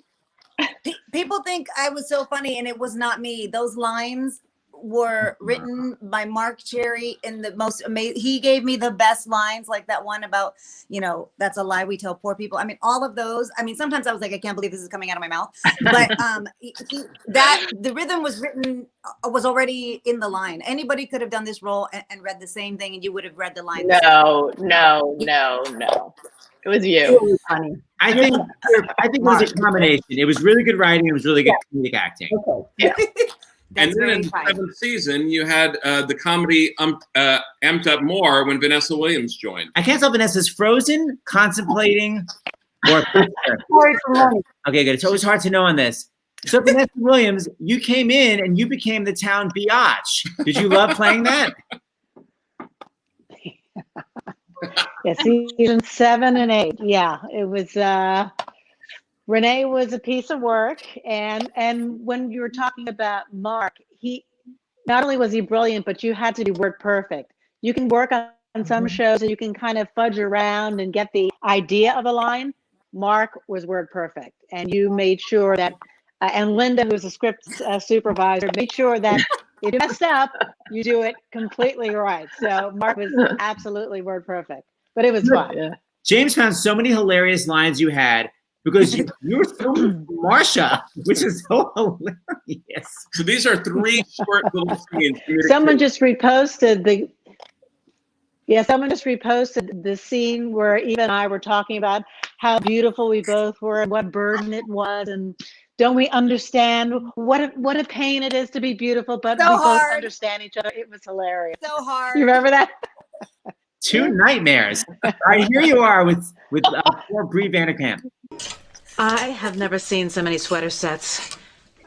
People think I was so funny, and it was not me. Those lines were written by Mark Cherry in the most amazing. He gave me the best lines, like that one about, that's a lie we tell poor people. I mean, all of those. I mean, sometimes I was like, I can't believe this is coming out of my mouth. But the rhythm was written, was already in the line. Anybody could have done this role and read the same thing, and you would have read the line. No. It was you. Really funny. I think it was a combination. It was really good writing. It was really good comedic acting. Okay. Yeah. And then in the 7th season, you had the comedy amped up more when Vanessa Williams joined. I can't tell Vanessa's frozen, contemplating, or okay, good. It's always hard to know on this. So Vanessa Williams, you came in and you became the town biatch. Did you love playing that? Yeah, season 7 and 8. Yeah, it was. Renee was a piece of work, and when you were talking about Mark, he not only was he brilliant, but you had to be word perfect. You can work on some shows and you can kind of fudge around and get the idea of a line. Mark was word perfect, and you made sure that, and Linda, who was a script supervisor, made sure that if you messed up, you do it completely right. So Mark was absolutely word perfect, but it was fun. Yeah. James found so many hilarious lines you had because you were filming Marsha, which is so hilarious. So these are 3 short little scenes. Someone just reposted the scene where Eva and I were talking about how beautiful we both were and what burden it was, and don't we understand what a pain it is to be beautiful, but so we hard. both understand each other. It was hilarious. So hard. You remember that? 2 nightmares. All right, here you are with poor Bree Vanderkamp. I have never seen so many sweater sets.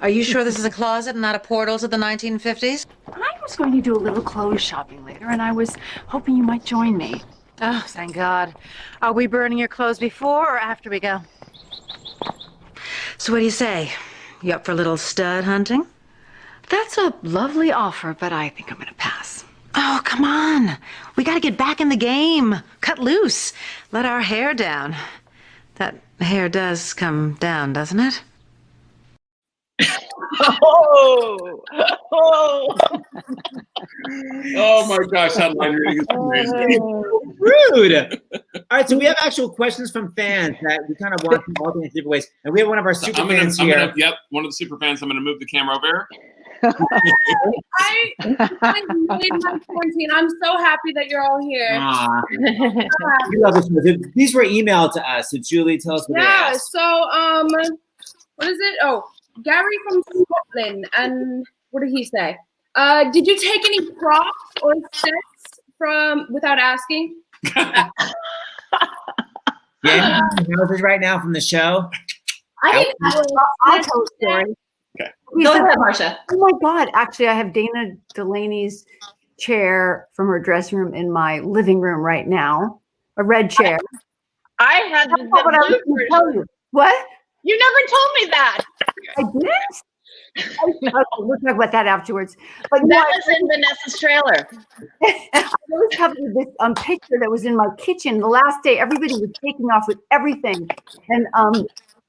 Are you sure this is a closet and not a portal to the 1950s? I was going to do a little clothes shopping later, and I was hoping you might join me. Oh, thank God. Are we burning your clothes before or after we go? So what do you say? You up for a little stud hunting? That's a lovely offer, but I think I'm going to pass. Oh, come on. We got to get back in the game. Cut loose. Let our hair down. That hair does come down, doesn't it? Oh my gosh, that line reading is amazing. Rude. All right, so we have actual questions from fans that we kind of want from all the different ways, and we have one of our super fans here. Yep, one of the super fans. I'm going to move the camera over here. I made my quarantine. I'm so happy that you're all here. We love this one. These were emailed to us. So Julie, tell us what they asked. So what is it? Oh, Gary from Scotland. And what did he say? Did you take any props or sets from without asking? Yeah, how's it right now from the show? I'll tell a story. Okay. Go ahead, Marsha. Oh my God. Actually, I have Dana Delaney's chair from her dressing room in my living room right now. A red chair. I had the blue version. What? You never told me that. I didn't? We'll talk about that afterwards. But that was in Vanessa's trailer. I always have this picture that was in my kitchen. The last day, everybody was taking off with everything. And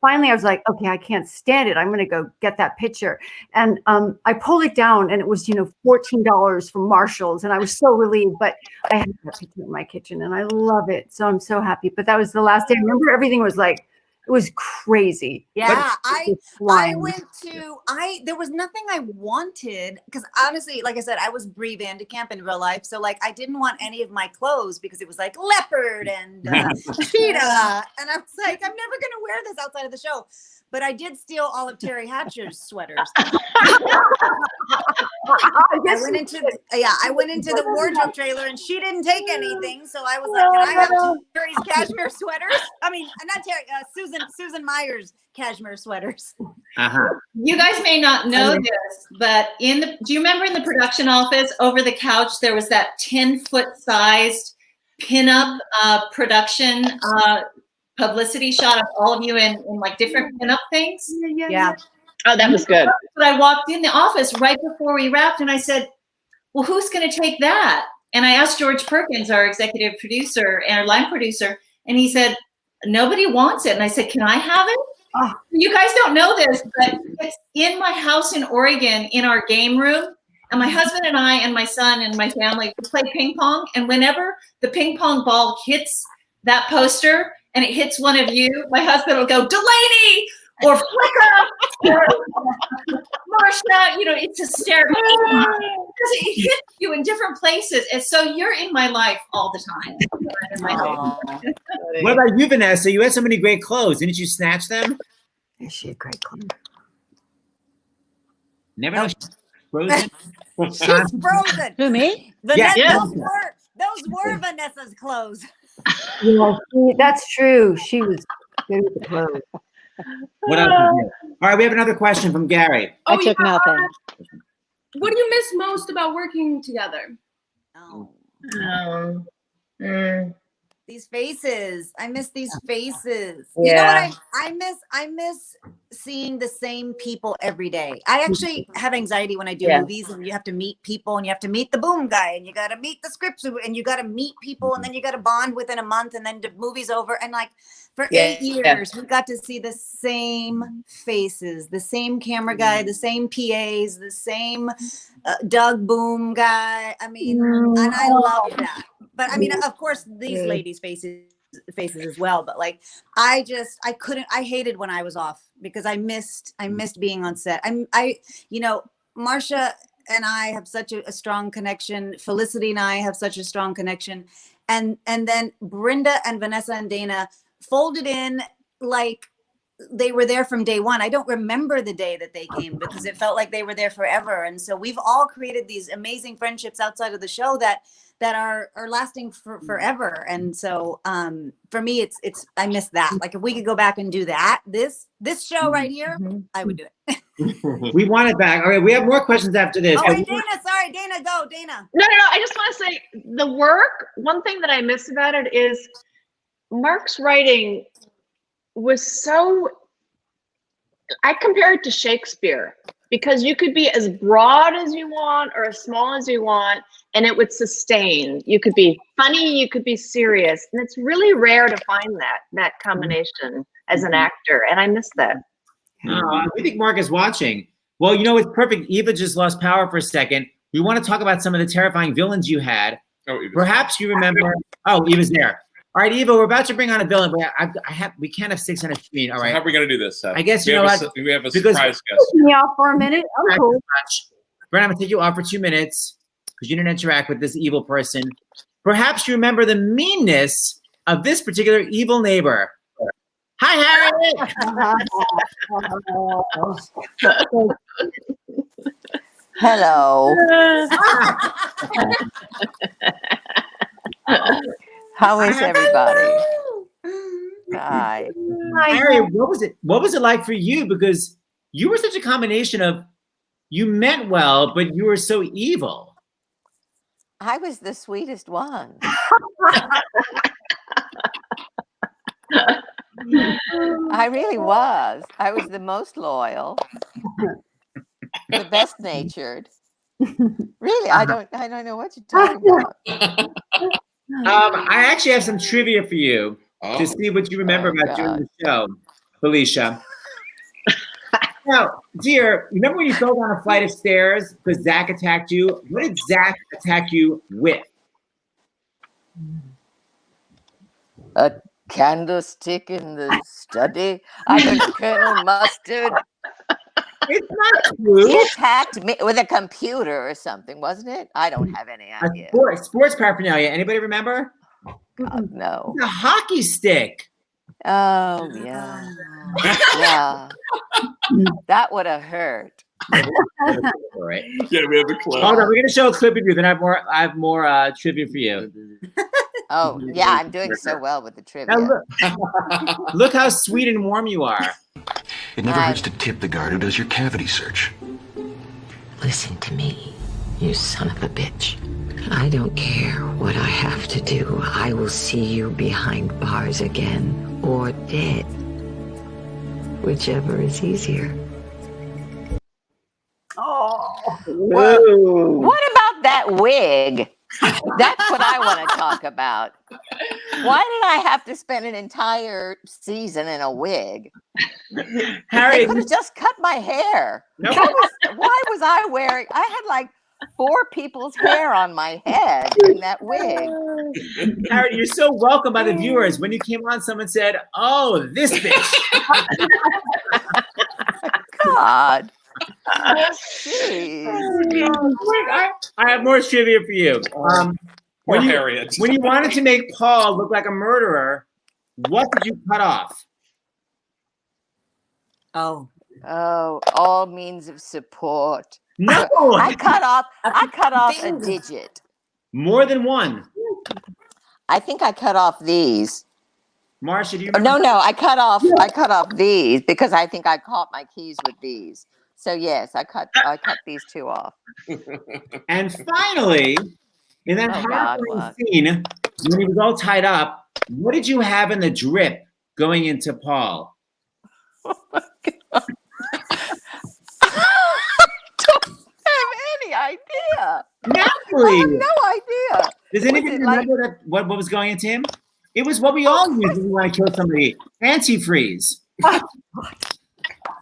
finally, I was like, okay, I can't stand it. I'm going to go get that picture. And I pulled it down, and it was, $14 from Marshall's. And I was so relieved. But I have that picture in my kitchen, and I love it. So I'm so happy. But that was the last day. I remember everything was like It was crazy. Yeah, But there was nothing I wanted because honestly, like I said, I was Bree Vandekamp in real life. So like I didn't want any of my clothes because it was like leopard and cheetah. And I was like, I'm never gonna wear this outside of the show. But I did steal all of Terry Hatcher's sweaters. I went into the wardrobe trailer and she didn't take anything. So I was like, can I have Terry's cashmere sweaters? I mean, not Terry, Susan Meyer's cashmere sweaters. You guys may not know this, but do you remember in the production office over the couch, there was that 10-foot sized pinup production publicity shot of all of you in like different pinup things? Yeah. Oh, that was good. But I walked in the office right before we wrapped and I said, well, who's going to take that? And I asked George Perkins, our executive producer and our line producer, and he said, nobody wants it. And I said, can I have it? Oh. You guys don't know this, but it's in my house in Oregon in our game room. And my husband and I and my son and my family play ping pong. And whenever the ping pong ball hits that poster and it hits one of you, my husband will go, Delaney or Flicka or Marsha. You know, it's hysterical because it hits you in different places. And so you're in my life all the time. What about you, Vanessa? You had so many great clothes. Didn't you snatch them? Yeah, she had great clothes. Never know. She's frozen. She's frozen. Who, me? Vanessa, Yeah. those were Vanessa's clothes. Yeah, that's true. She was good with the clothes. What else? All right, we have another question from Gary. I took nothing. What do you miss most about working together? These faces. I miss these faces. Yeah. You know what I miss seeing the same people every day. I actually have anxiety when I do movies and you have to meet people and you have to meet the boom guy and you got to meet the script and you got to meet people and then you got to bond within a month and then the movie's over. And like for 8 years, we got to see the same faces, the same camera guy, the same PAs, the same Doug Boom guy. I mean, and I love that. But I mean, of course, these ladies' faces as well. But like, I hated when I was off because I missed being on set. Marsha and I have such a strong connection. Felicity and I have such a strong connection. And then Brenda and Vanessa and Dana folded in like they were there from day one. I don't remember the day that they came because it felt like they were there forever. And so we've all created these amazing friendships outside of the show that are lasting forever. And so for me, it's I miss that. Like if we could go back and do that, this show right here, I would do it. We want it back. All right, we have more questions after this. Oh, wait, Dana, sorry, Dana, go, Dana. No. I just want to say the work. One thing that I miss about it is Mark's writing was so. I compare it to Shakespeare because you could be as broad as you want or as small as you want, and it would sustain. You could be funny, you could be serious, and it's really rare to find that combination as an actor, and I miss that. We think Mark is watching. Well, you know, it's perfect. Eva just lost power for a second. We want to talk about some of the terrifying villains you had. Perhaps you remember. Oh, Eva's there. All right, Eva, we're about to bring on a villain, but we can't have 6 on a screen. All right. So how are we going to do this, Seth? I guess we you know what? We have a surprise guest. Me off for a minute. I'm cool. Brent, I'm going to take you off for 2 minutes because you didn't interact with this evil person. Perhaps you remember the meanness of this particular evil neighbor. Hi, Harry. Hello. How is everybody? Hi. Harry, what was it like for you? Because you were such a combination of you meant well, but you were so evil. I was the sweetest one. I really was. I was the most loyal, the best natured. Really, I don't know what you're talking about. I actually have some trivia for you to see what you remember about during the show, Felicia. Now, dear, remember when you fell down a flight of stairs because Zach attacked you? What did Zach attack you with? A candlestick in the study. I heard Colonel Mustard. It's not true. He attacked me with a computer or something, wasn't it? I don't have any idea. Sports paraphernalia. Anybody remember? God, no. The hockey stick. Oh, yeah. Yeah. That would have hurt. Right. Yeah, we have a clip. Hold on, we're gonna show a clip of you. Then I have more trivia for you. Oh, yeah, I'm doing so well with the trivia. Now look how sweet and warm you are. It never hurts to tip the guard who does your cavity search. Listen to me, you son of a bitch. I don't care what I have to do. I will see you behind bars again or dead. Whichever is easier. Oh. What about that wig? That's what I want to talk about. Why did I have to spend an entire season in a wig? Harry, they could have just cut my hair. No. Why was I wearing? I had like 4 people's hair on my head in that wig. Harry, you're so welcome by the viewers. When you came on, someone said, "Oh, this bitch." God. I have more trivia for you. Poor Harriet. When you wanted to make Paul look like a murderer, what did you cut off? Oh, all means of support. No, I cut off a digit. More than one. I think I cut off these. Marsha, do you remember? No, I cut off these because I think I caught my keys with these. So yes, I cut these 2 off. And finally, in that harrowing scene, when he was all tied up, what did you have in the drip going into Paul? Oh my God. I don't have any idea. Natalie! I have no idea. Does anybody remember what was going into him? It was what we all use when we want to kill somebody. Antifreeze.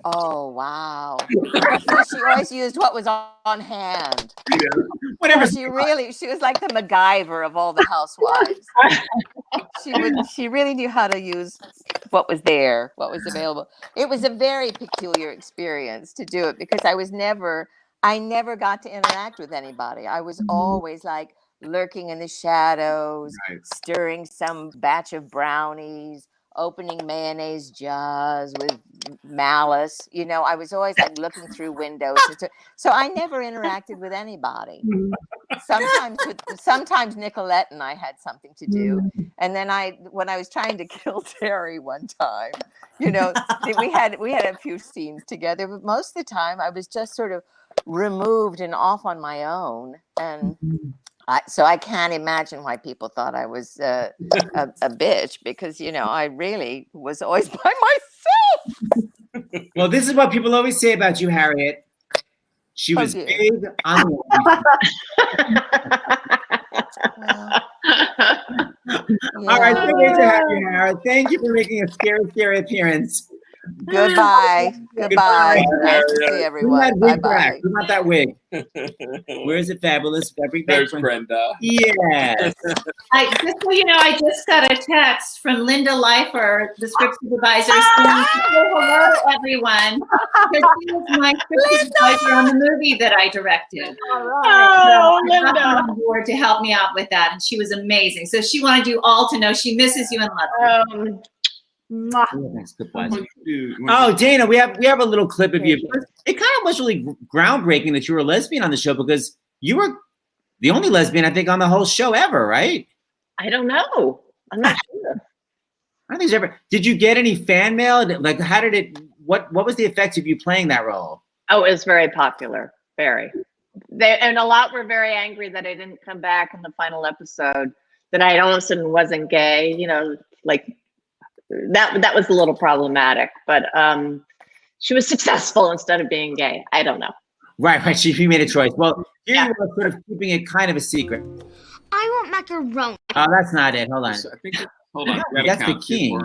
Oh, wow. She always used what was on hand. Yeah. Whatever. She was like the MacGyver of all the housewives. She really knew how to use what was there, what was available. It was a very peculiar experience to do it because I never got to interact with anybody. I was always like lurking in the shadows, stirring some batch of brownies, opening mayonnaise jars with malice. You know, I was always like looking through windows. So I never interacted with anybody. Sometimes Nicolette and I had something to do. And then when I was trying to kill Terry one time, you know, we had a few scenes together, but most of the time I was just sort of removed and off on my own. And so I can't imagine why people thought I was a bitch because, you know, I really was always by myself. Well, this is what people always say about you, Harriet. She was big on All right, so great to have you, Harriet. Thank you for making a scary appearance. Goodbye. Goodbye. Nice to see everyone. Bye-bye. We want that wig. Where is it, Fabulous? There's Brenda. Yes. Just so you know, I just got a text from Linda Leifer, the script supervisor, saying hello to everyone. Because she was my script supervisor on the movie that I directed. All right. So Linda on board to help me out with that, and she was amazing. So she wanted you all to know she misses you and loves you. Oh, Dana, we have a little clip of you. It kind of was really groundbreaking that you were a lesbian on the show because you were the only lesbian, I think, on the whole show ever, right? I don't know. I'm not sure. I don't think there's ever. Did you get any fan mail? Like, how did it? What was the effect of you playing that role? Oh, it was very popular. Very. And a lot were very angry that I didn't come back in the final episode. That I all of a sudden wasn't gay. You know, like. That was a little problematic, but she was successful instead of being gay. I don't know. Right. She made a choice. Well, you were sort of keeping it kind of a secret. I want macaroni. Oh, that's not it. Hold on. Hold on. That's the king.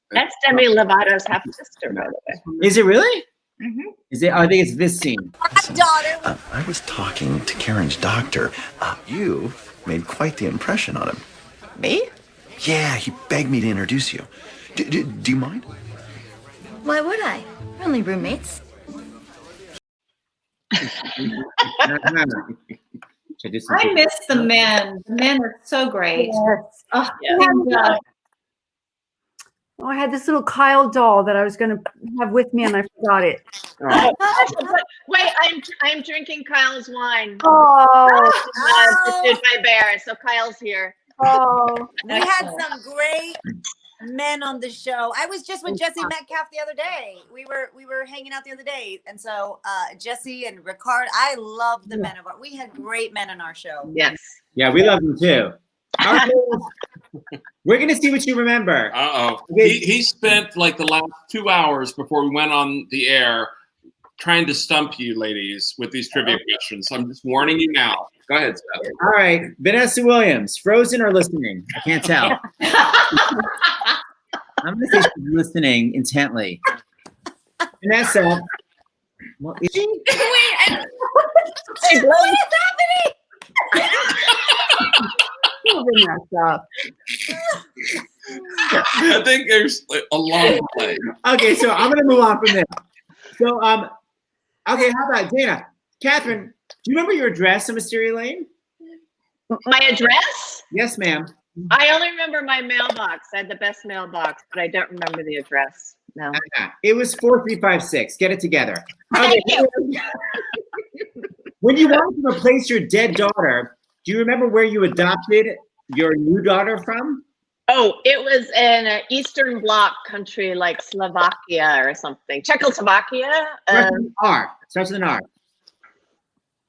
That's Demi Lovato's half sister, by the way. Is it really? Mm-hmm. Is it? Oh, I think it's this scene. I was talking to Karen's doctor. You made quite the impression on him. Me? Yeah, he begged me to introduce you. Do you mind? Why would I? We're only roommates. I miss the men. The men are so great. Yes. Oh, Oh, I had this little Kyle doll that I was going to have with me, and I forgot it. But wait, I'm drinking Kyle's wine. Assisted by Bear, so Kyle's here. Oh, we had some great men on the show. I was just with Jesse Metcalf the other day. We were hanging out the other day, and so Jesse and Ricard. I love the men of our. We had great men on our show. Yes. Yeah, we love them too. All right, we're gonna see what you remember. He spent like the last 2 hours before we went on the air trying to stump you ladies with these trivia questions. So I'm just warning you now. Go ahead, Seth. All right, Vanessa Williams, frozen or listening? I can't tell. I'm gonna say she's listening intently. Vanessa, what is she? Wait, what is happening? I think there's a long delay. Okay, so I'm gonna move on from there. So, okay, how about Dana? Catherine, do you remember your address in Wisteria Lane? My address? Yes, ma'am. I only remember my mailbox. I had the best mailbox, but I don't remember the address. No. It was 4356. Get it together. Okay. When you wanted to replace your dead daughter, do you remember where you adopted your new daughter from? Oh, it was in an Eastern Bloc country like Slovakia or something. Czechoslovakia. R. Starts with an R.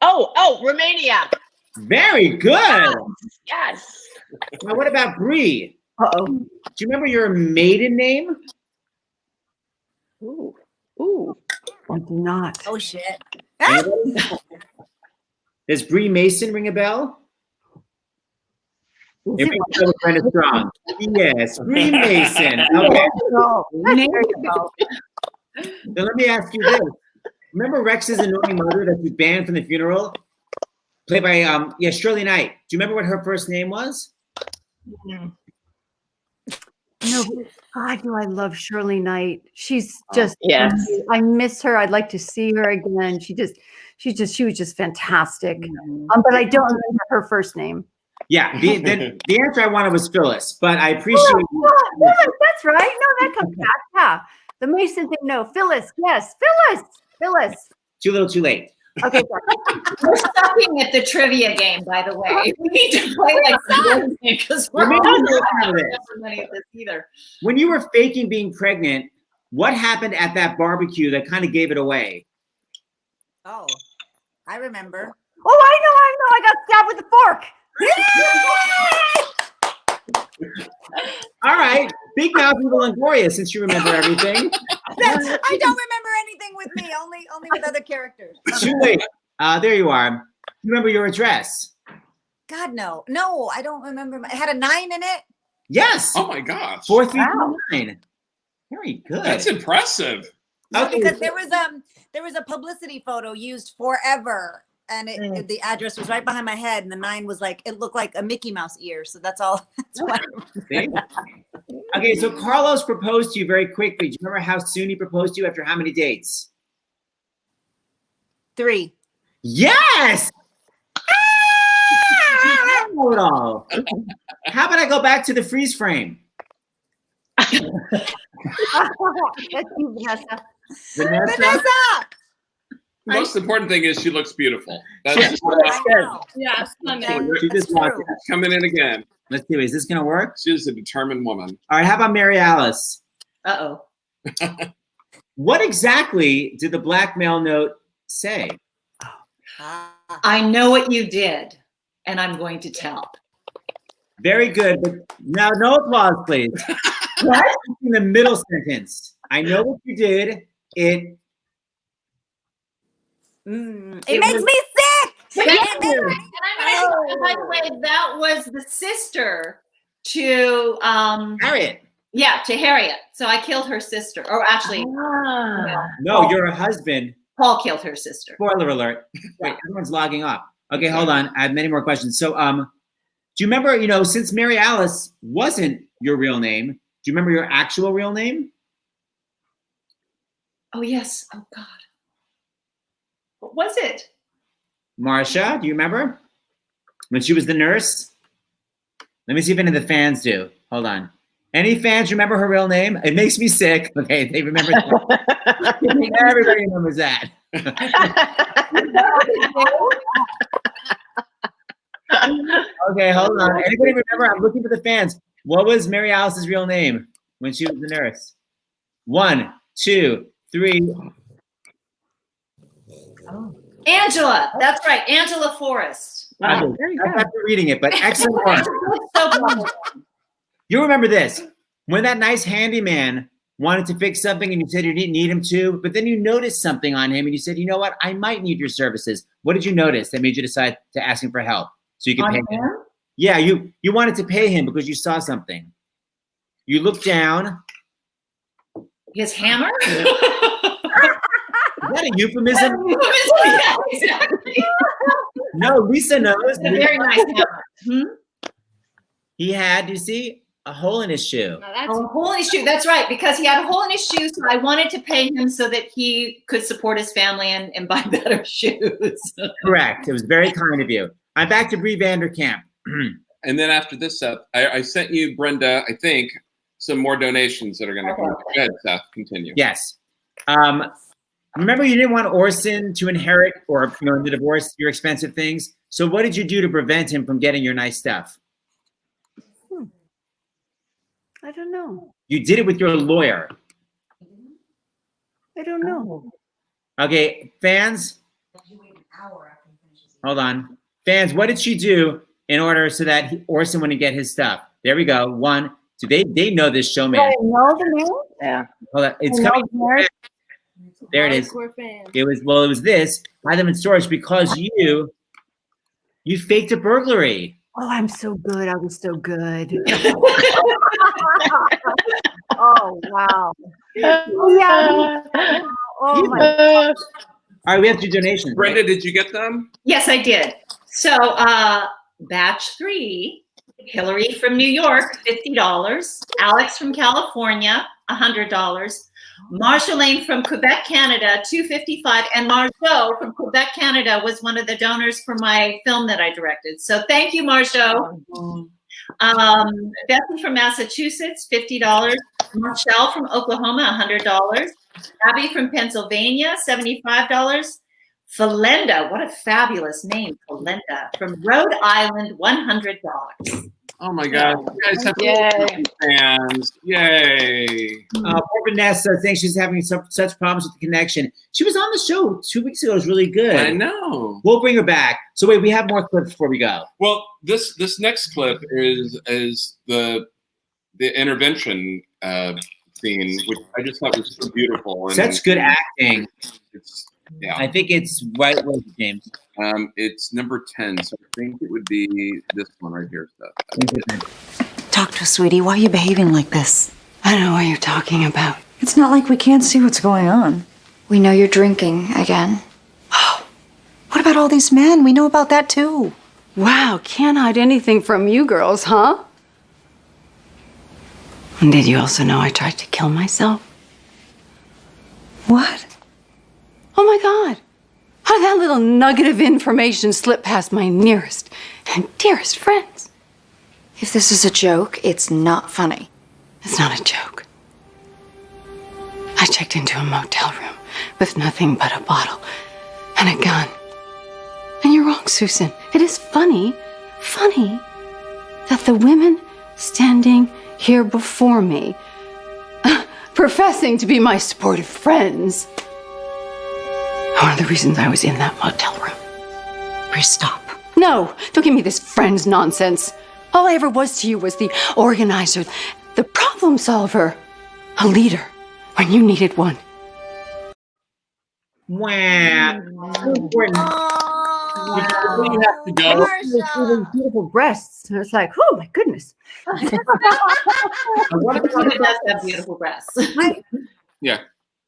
Oh, Romania. Very good. Yes. Now, what about Bree? Do you remember your maiden name? Ooh. I do not. Oh shit. Does Bree Mason ring a bell? Here we go with Brenda Strong. Yes, Bree Mason. Okay. Now let me ask you this. Remember Rex's annoying mother that was banned from the funeral? Played by Shirley Knight. Do you remember what her first name was? No, but God, do I love Shirley Knight. She's just, yes. I miss her. I'd like to see her again. She was just fantastic. But I don't remember her first name. Yeah, the answer I wanted was Phyllis, but I appreciate Phyllis, that's right. No, that comes back. Yeah. The Mason thing, no. Phyllis, yes. Phyllis. Too little, too late. Okay, we're sucking at the trivia game, by the way. We need to play like because we're not many of this either. When you were faking being pregnant, what happened at that barbecue that kind of gave it away? Oh, I remember. Oh, I know. I got stabbed with a fork. All right, big mouth, evil, and glorious. Since you remember everything, I don't remember anything with me. Only with other characters. Too late. There you are. You remember your address? God, no, I don't remember. It had a 9 in it. Yes. Oh my gosh. 4329. Very good. That's impressive. No, because there was a publicity photo used forever. And the address was right behind my head, and the 9 was like, it looked like a Mickey Mouse ear. So that's all. Okay, so Carlos proposed to you very quickly. Do you remember how soon he proposed to you after how many dates? 3. Yes! Hold on. How about I go back to the freeze frame? That's you, Vanessa. Vanessa! Most important thing is she looks beautiful. That's Yeah. just what I Yeah, She just walked in. coming in again. Let's see, is this gonna work? She's a determined woman. All right, how about Mary Alice? Uh-oh. What exactly did the blackmail note say? I know what you did, and I'm going to tell. Very good, but now no applause, please. What? In the middle sentence. I know what you did. It makes me sick. And by the way, that was the sister to Harriet. Yeah, to Harriet. So I killed her sister. Or actually, No, you're a husband. Paul killed her sister. Spoiler alert. Wait, everyone's logging off. Okay, hold on. I have many more questions. So, do you remember, since Mary Alice wasn't your real name. Do you remember your actual real name? Oh, yes. Oh, God. What was it? Marsha, do you remember? When she was the nurse? Let me see if any of the fans do. Hold on. Any fans remember her real name? It makes me sick. Okay, they remember that. Everybody remembers that. Okay, hold on. Anybody remember? I'm looking for the fans. What was Mary Alice's real name when she was the nurse? 1, 2, 3. Oh. Angela. That's right. Angela Forrest. I'm after reading it, but excellent one. You remember this. When that nice handyman wanted to fix something and you said you didn't need him to, but then you noticed something on him and you said, you know what? I might need your services. What did you notice that made you decide to ask him for help so you could pay him? Yeah, you wanted to pay him because you saw something. You looked down. His hammer? Is that a euphemism? Yeah, exactly. No, Lisa knows. It's a very nice hammer. He had, you see, a hole in his shoe. A hole in his shoe. That's right, because he had a hole in his shoe, so I wanted to pay him so that he could support his family and buy better shoes. Correct. It was very kind of you. I'm back to Bree Vanderkamp. And then after this, Seth, I sent you, Brenda, I think, some more donations that are going to come. Go ahead, Seth, continue. Yes. Remember you didn't want Orson to inherit or in the divorce your expensive things. So what did you do to prevent him from getting your nice stuff? I don't know. You did it with your lawyer. I don't know. Okay, fans. Hold on. Fans, what did she do in order so that Orson wouldn't get his stuff? There we go. 1, 2. They know this show, man. I know the name? Yeah. Hold on. It's coming. There it is. It was this. I them in storage because you faked a burglary. Oh, I'm so good. I was so good. Oh, wow. Oh, yeah. Oh, my God. All right, we have 2 donations. Brenda, right? did you get them? Yes, I did. So, batch 3, Hillary from New York, $50. Alex from California, $100. Marjolaine from Quebec, Canada, $255. And Marjo from Quebec, Canada was one of the donors for my film that I directed. So thank you, Marjo. Bethany from Massachusetts, $50. Michelle from Oklahoma, $100. Abby from Pennsylvania, $75. Falenda, what a fabulous name, Falenda, from Rhode Island, $100. Oh my God! You guys have fans! Yay! Poor Vanessa thinks she's having such problems with the connection. She was on the show 2 weeks ago. It was really good. I know. We'll bring her back. So wait, we have more clips before we go. Well, this next clip is the intervention scene, which I just thought was so beautiful. And Such good acting. Yeah. I think it's right. What is it, James? It's number 10, so I think it would be this one right here. Talk to us, sweetie. Why are you behaving like this? I don't know what you're talking about. It's not like we can't see what's going on. We know you're drinking again. What about all these men? We know about that too. Wow, can't hide anything from you girls, huh? And did you also know I tried to kill myself? What? Oh my God. How did that little nugget of information slip past my nearest and dearest friends? If this is a joke, it's not funny. It's not a joke. I checked into a motel room with nothing but a bottle and a gun. And you're wrong, Susan. It is funny that the women standing here before me, professing to be my supportive friends, one of the reasons I was in that motel room. Bree, stop. No, don't give me this friends nonsense. All I ever was to you was the organizer, the problem solver, a leader when you needed one. Wow. So important. You have to go. Those beautiful breasts. And it's like, oh my goodness. What if she does have beautiful breasts? Yeah.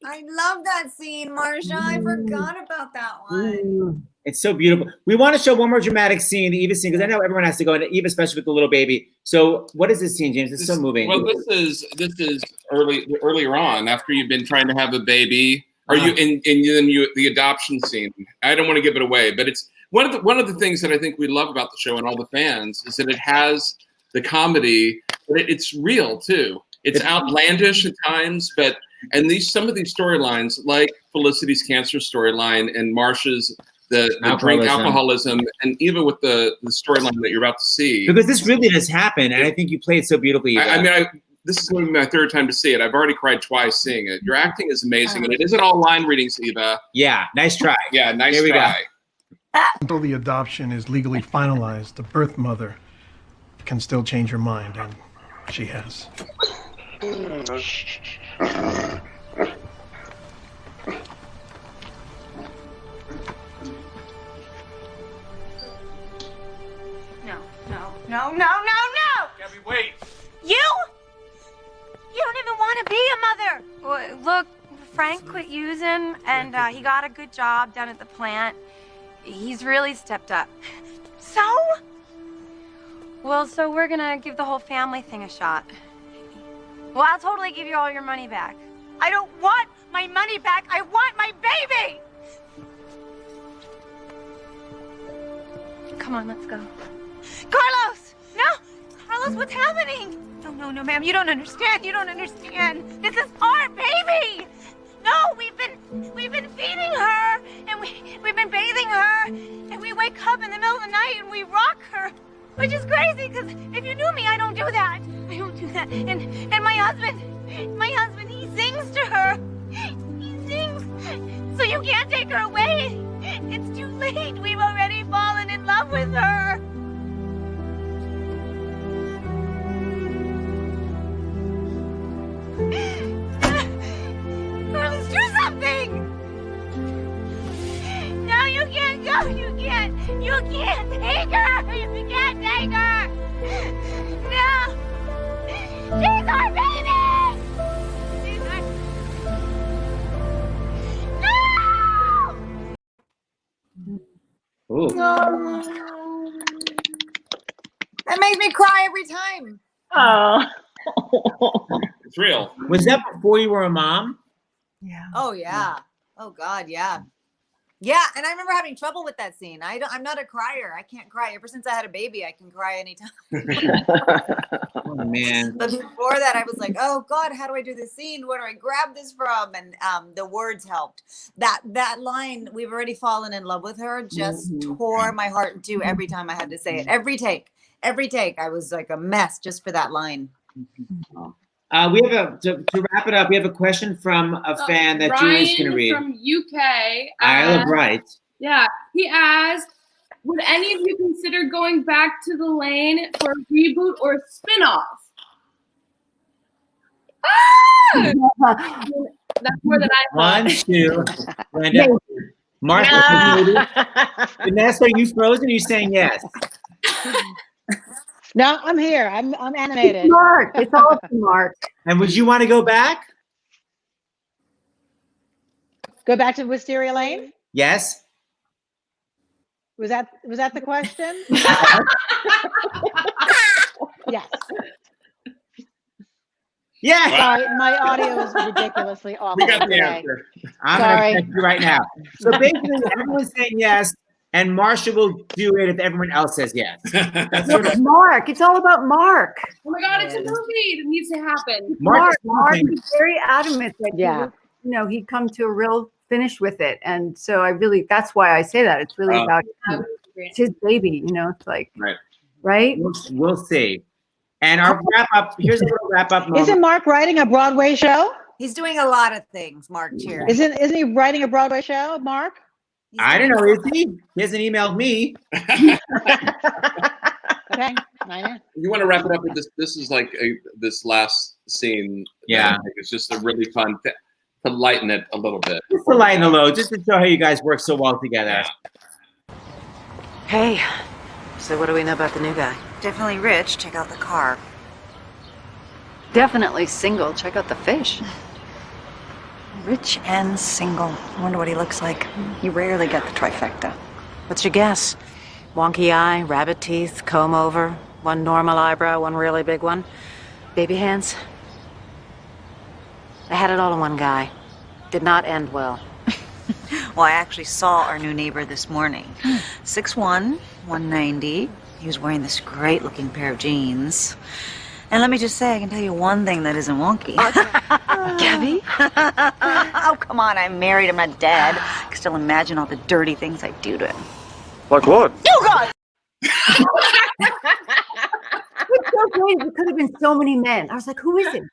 I love that scene, Marsha. I forgot about that one. It's so beautiful. We want to show one more dramatic scene, the Eva scene, because I know everyone has to go, and Eva, especially with the little baby. So, what is this scene, James? It's so moving. Well, this is earlier on after you've been trying to have a baby, or then the adoption scene. I don't want to give it away, but it's one of the things that I think we love about the show and all the fans is that it has the comedy, but it's real too. It's outlandish at times, but some of these storylines, like Felicity's cancer storyline and Marsha's the drink alcoholism, and even with the storyline that you're about to see. Because this really does happen, and I think you play it so beautifully. This is going to be my third time to see it. I've already cried twice seeing it. Your acting is amazing, and it isn't all line readings, Eva. Yeah, nice try. Yeah, nice Here we try. go. Until the adoption is legally finalized, the birth mother can still change her mind, and she has. No. Gabby, wait. You don't even want to be a mother. Well, look, Frank quit using, and he got a good job down at the plant. He's really stepped up. So? Well, so we're gonna give the whole family thing a shot. Well, I'll totally give you all your money back. I don't want my money back. I want my baby. Come on, let's go. Carlos! No! Carlos, what's happening? No, ma'am. You don't understand. This is our baby! No, we've been feeding her, and we've been bathing her, and we wake up in the middle of the night and we rock her, which is crazy, because if you knew me, I don't do that. And my husband, he sings to her. He sings. So you can't take her away. It's too late. We've already fallen in love with her. Carlos, do something! No, you can't go. You can't take her. You can't take her. No. She's our baby. No. Ooh. That makes me cry every time. Oh. It's real. Was that before you were a mom? Yeah. Oh yeah. Oh God, yeah. Yeah, and I remember having trouble with that scene. I'm not a crier. I can't cry. Ever since I had a baby, I can cry anytime. Oh man. But before that, I was like, oh God, how do I do this scene? Where do I grab this from? And the words helped. That line, we've already fallen in love with her, just tore my heart in two every time I had to say it. Every take, I was like a mess just for that line. We have to wrap it up. We have a question from a fan that Julie's going to read. From UK. Isle of Wight. Yeah, he asked, would any of you consider going back to the lane for a reboot or a spinoff? Ah! That's more than I thought. 1, 2, Brenda. Martha, Vanessa, are you frozen? Or are you saying yes? No, I'm here. I'm animated. Mark, it's all Mark. And would you want to go back? Go back to Wisteria Lane? Yes. Was that the question? Yes. Yeah. Sorry, my audio is ridiculously awful. We got the today. answer. I'm Sorry. going to text you right now. So basically, everyone's saying yes, and Marsha will do it if everyone else says yes. That's sort of Mark. It's all about Mark. Oh my God, it's a movie. It needs to happen. Mark is very adamant that he'd come to a real finish with it, and so that's why I say that. It's really about him. It's his baby, it's like right. We'll see. And our wrap up. Here's a little wrap up moment. Isn't Mark writing a Broadway show? He's doing a lot of things, Mark Cheer. Isn't he writing a Broadway show, Mark? I don't know. Is he? He hasn't emailed me. Okay. You want to wrap it up with this? This is like this last scene. Yeah. It's just a really fun to lighten it a little bit. Just to lighten the load, just to show how you guys work so well together. Hey, so what do we know about the new guy? Definitely rich. Check out the car. Definitely single. Check out the fish. Rich and single. I wonder what he looks like. You rarely get the trifecta. What's your guess? Wonky eye, rabbit teeth, comb over, one normal eyebrow, one really big one, baby hands. I had it all in one guy. Did not end well. Well, I actually saw our new neighbor this morning. 6'1", 190. He was wearing this great-looking pair of jeans. And let me just say, I can tell you one thing that isn't wonky. Gabby? Oh, come on, I'm married, I'm not dead. I can still imagine all the dirty things I do to him. Like what? Oh, God! It's so great. It could have been so many men. I was like, who is it?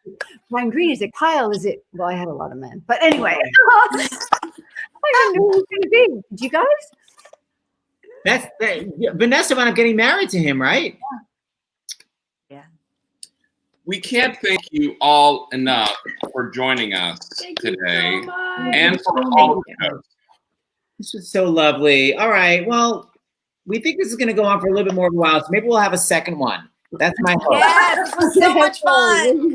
Ryan Green? Is it Kyle? Is it? Well, I had a lot of men. But anyway. I didn't know who it was going to be. Did you guys? Vanessa wound up getting married to him, right? We can't thank you all enough for joining us today and for all the shows. This was so lovely. All right. Well, we think this is going to go on for a little bit more of a while, so maybe we'll have a second one. That's my hope. Yes, this was so much fun.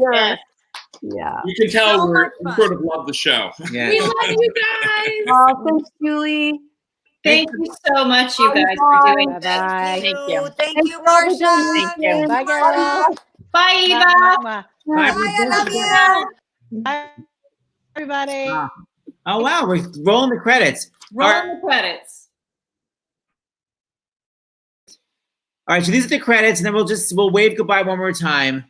Yeah. You can tell we sort of love the show. Yeah. We love you guys. Oh, thanks, Julie. Thank you so much, you guys, for doing this. Bye. Thank you. Thank you, Marsha. Thank you. Bye, girl. Bye, Eva. Bye, Bye, I love you. Bye, everybody. Oh, wow. We're rolling the credits. Rolling the credits. All right. So these are the credits, and then we'll wave goodbye one more time.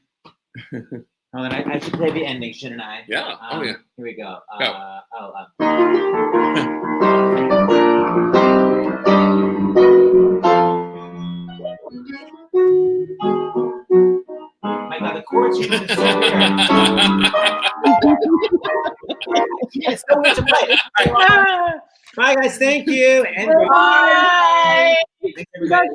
Oh, then I should play the ending, shouldn't I? Yeah. Oh, yeah. Here we go. Go. My God, the chords are just so It's so much to play. Bye, guys. Thank you. And Bye. Thanks, everybody.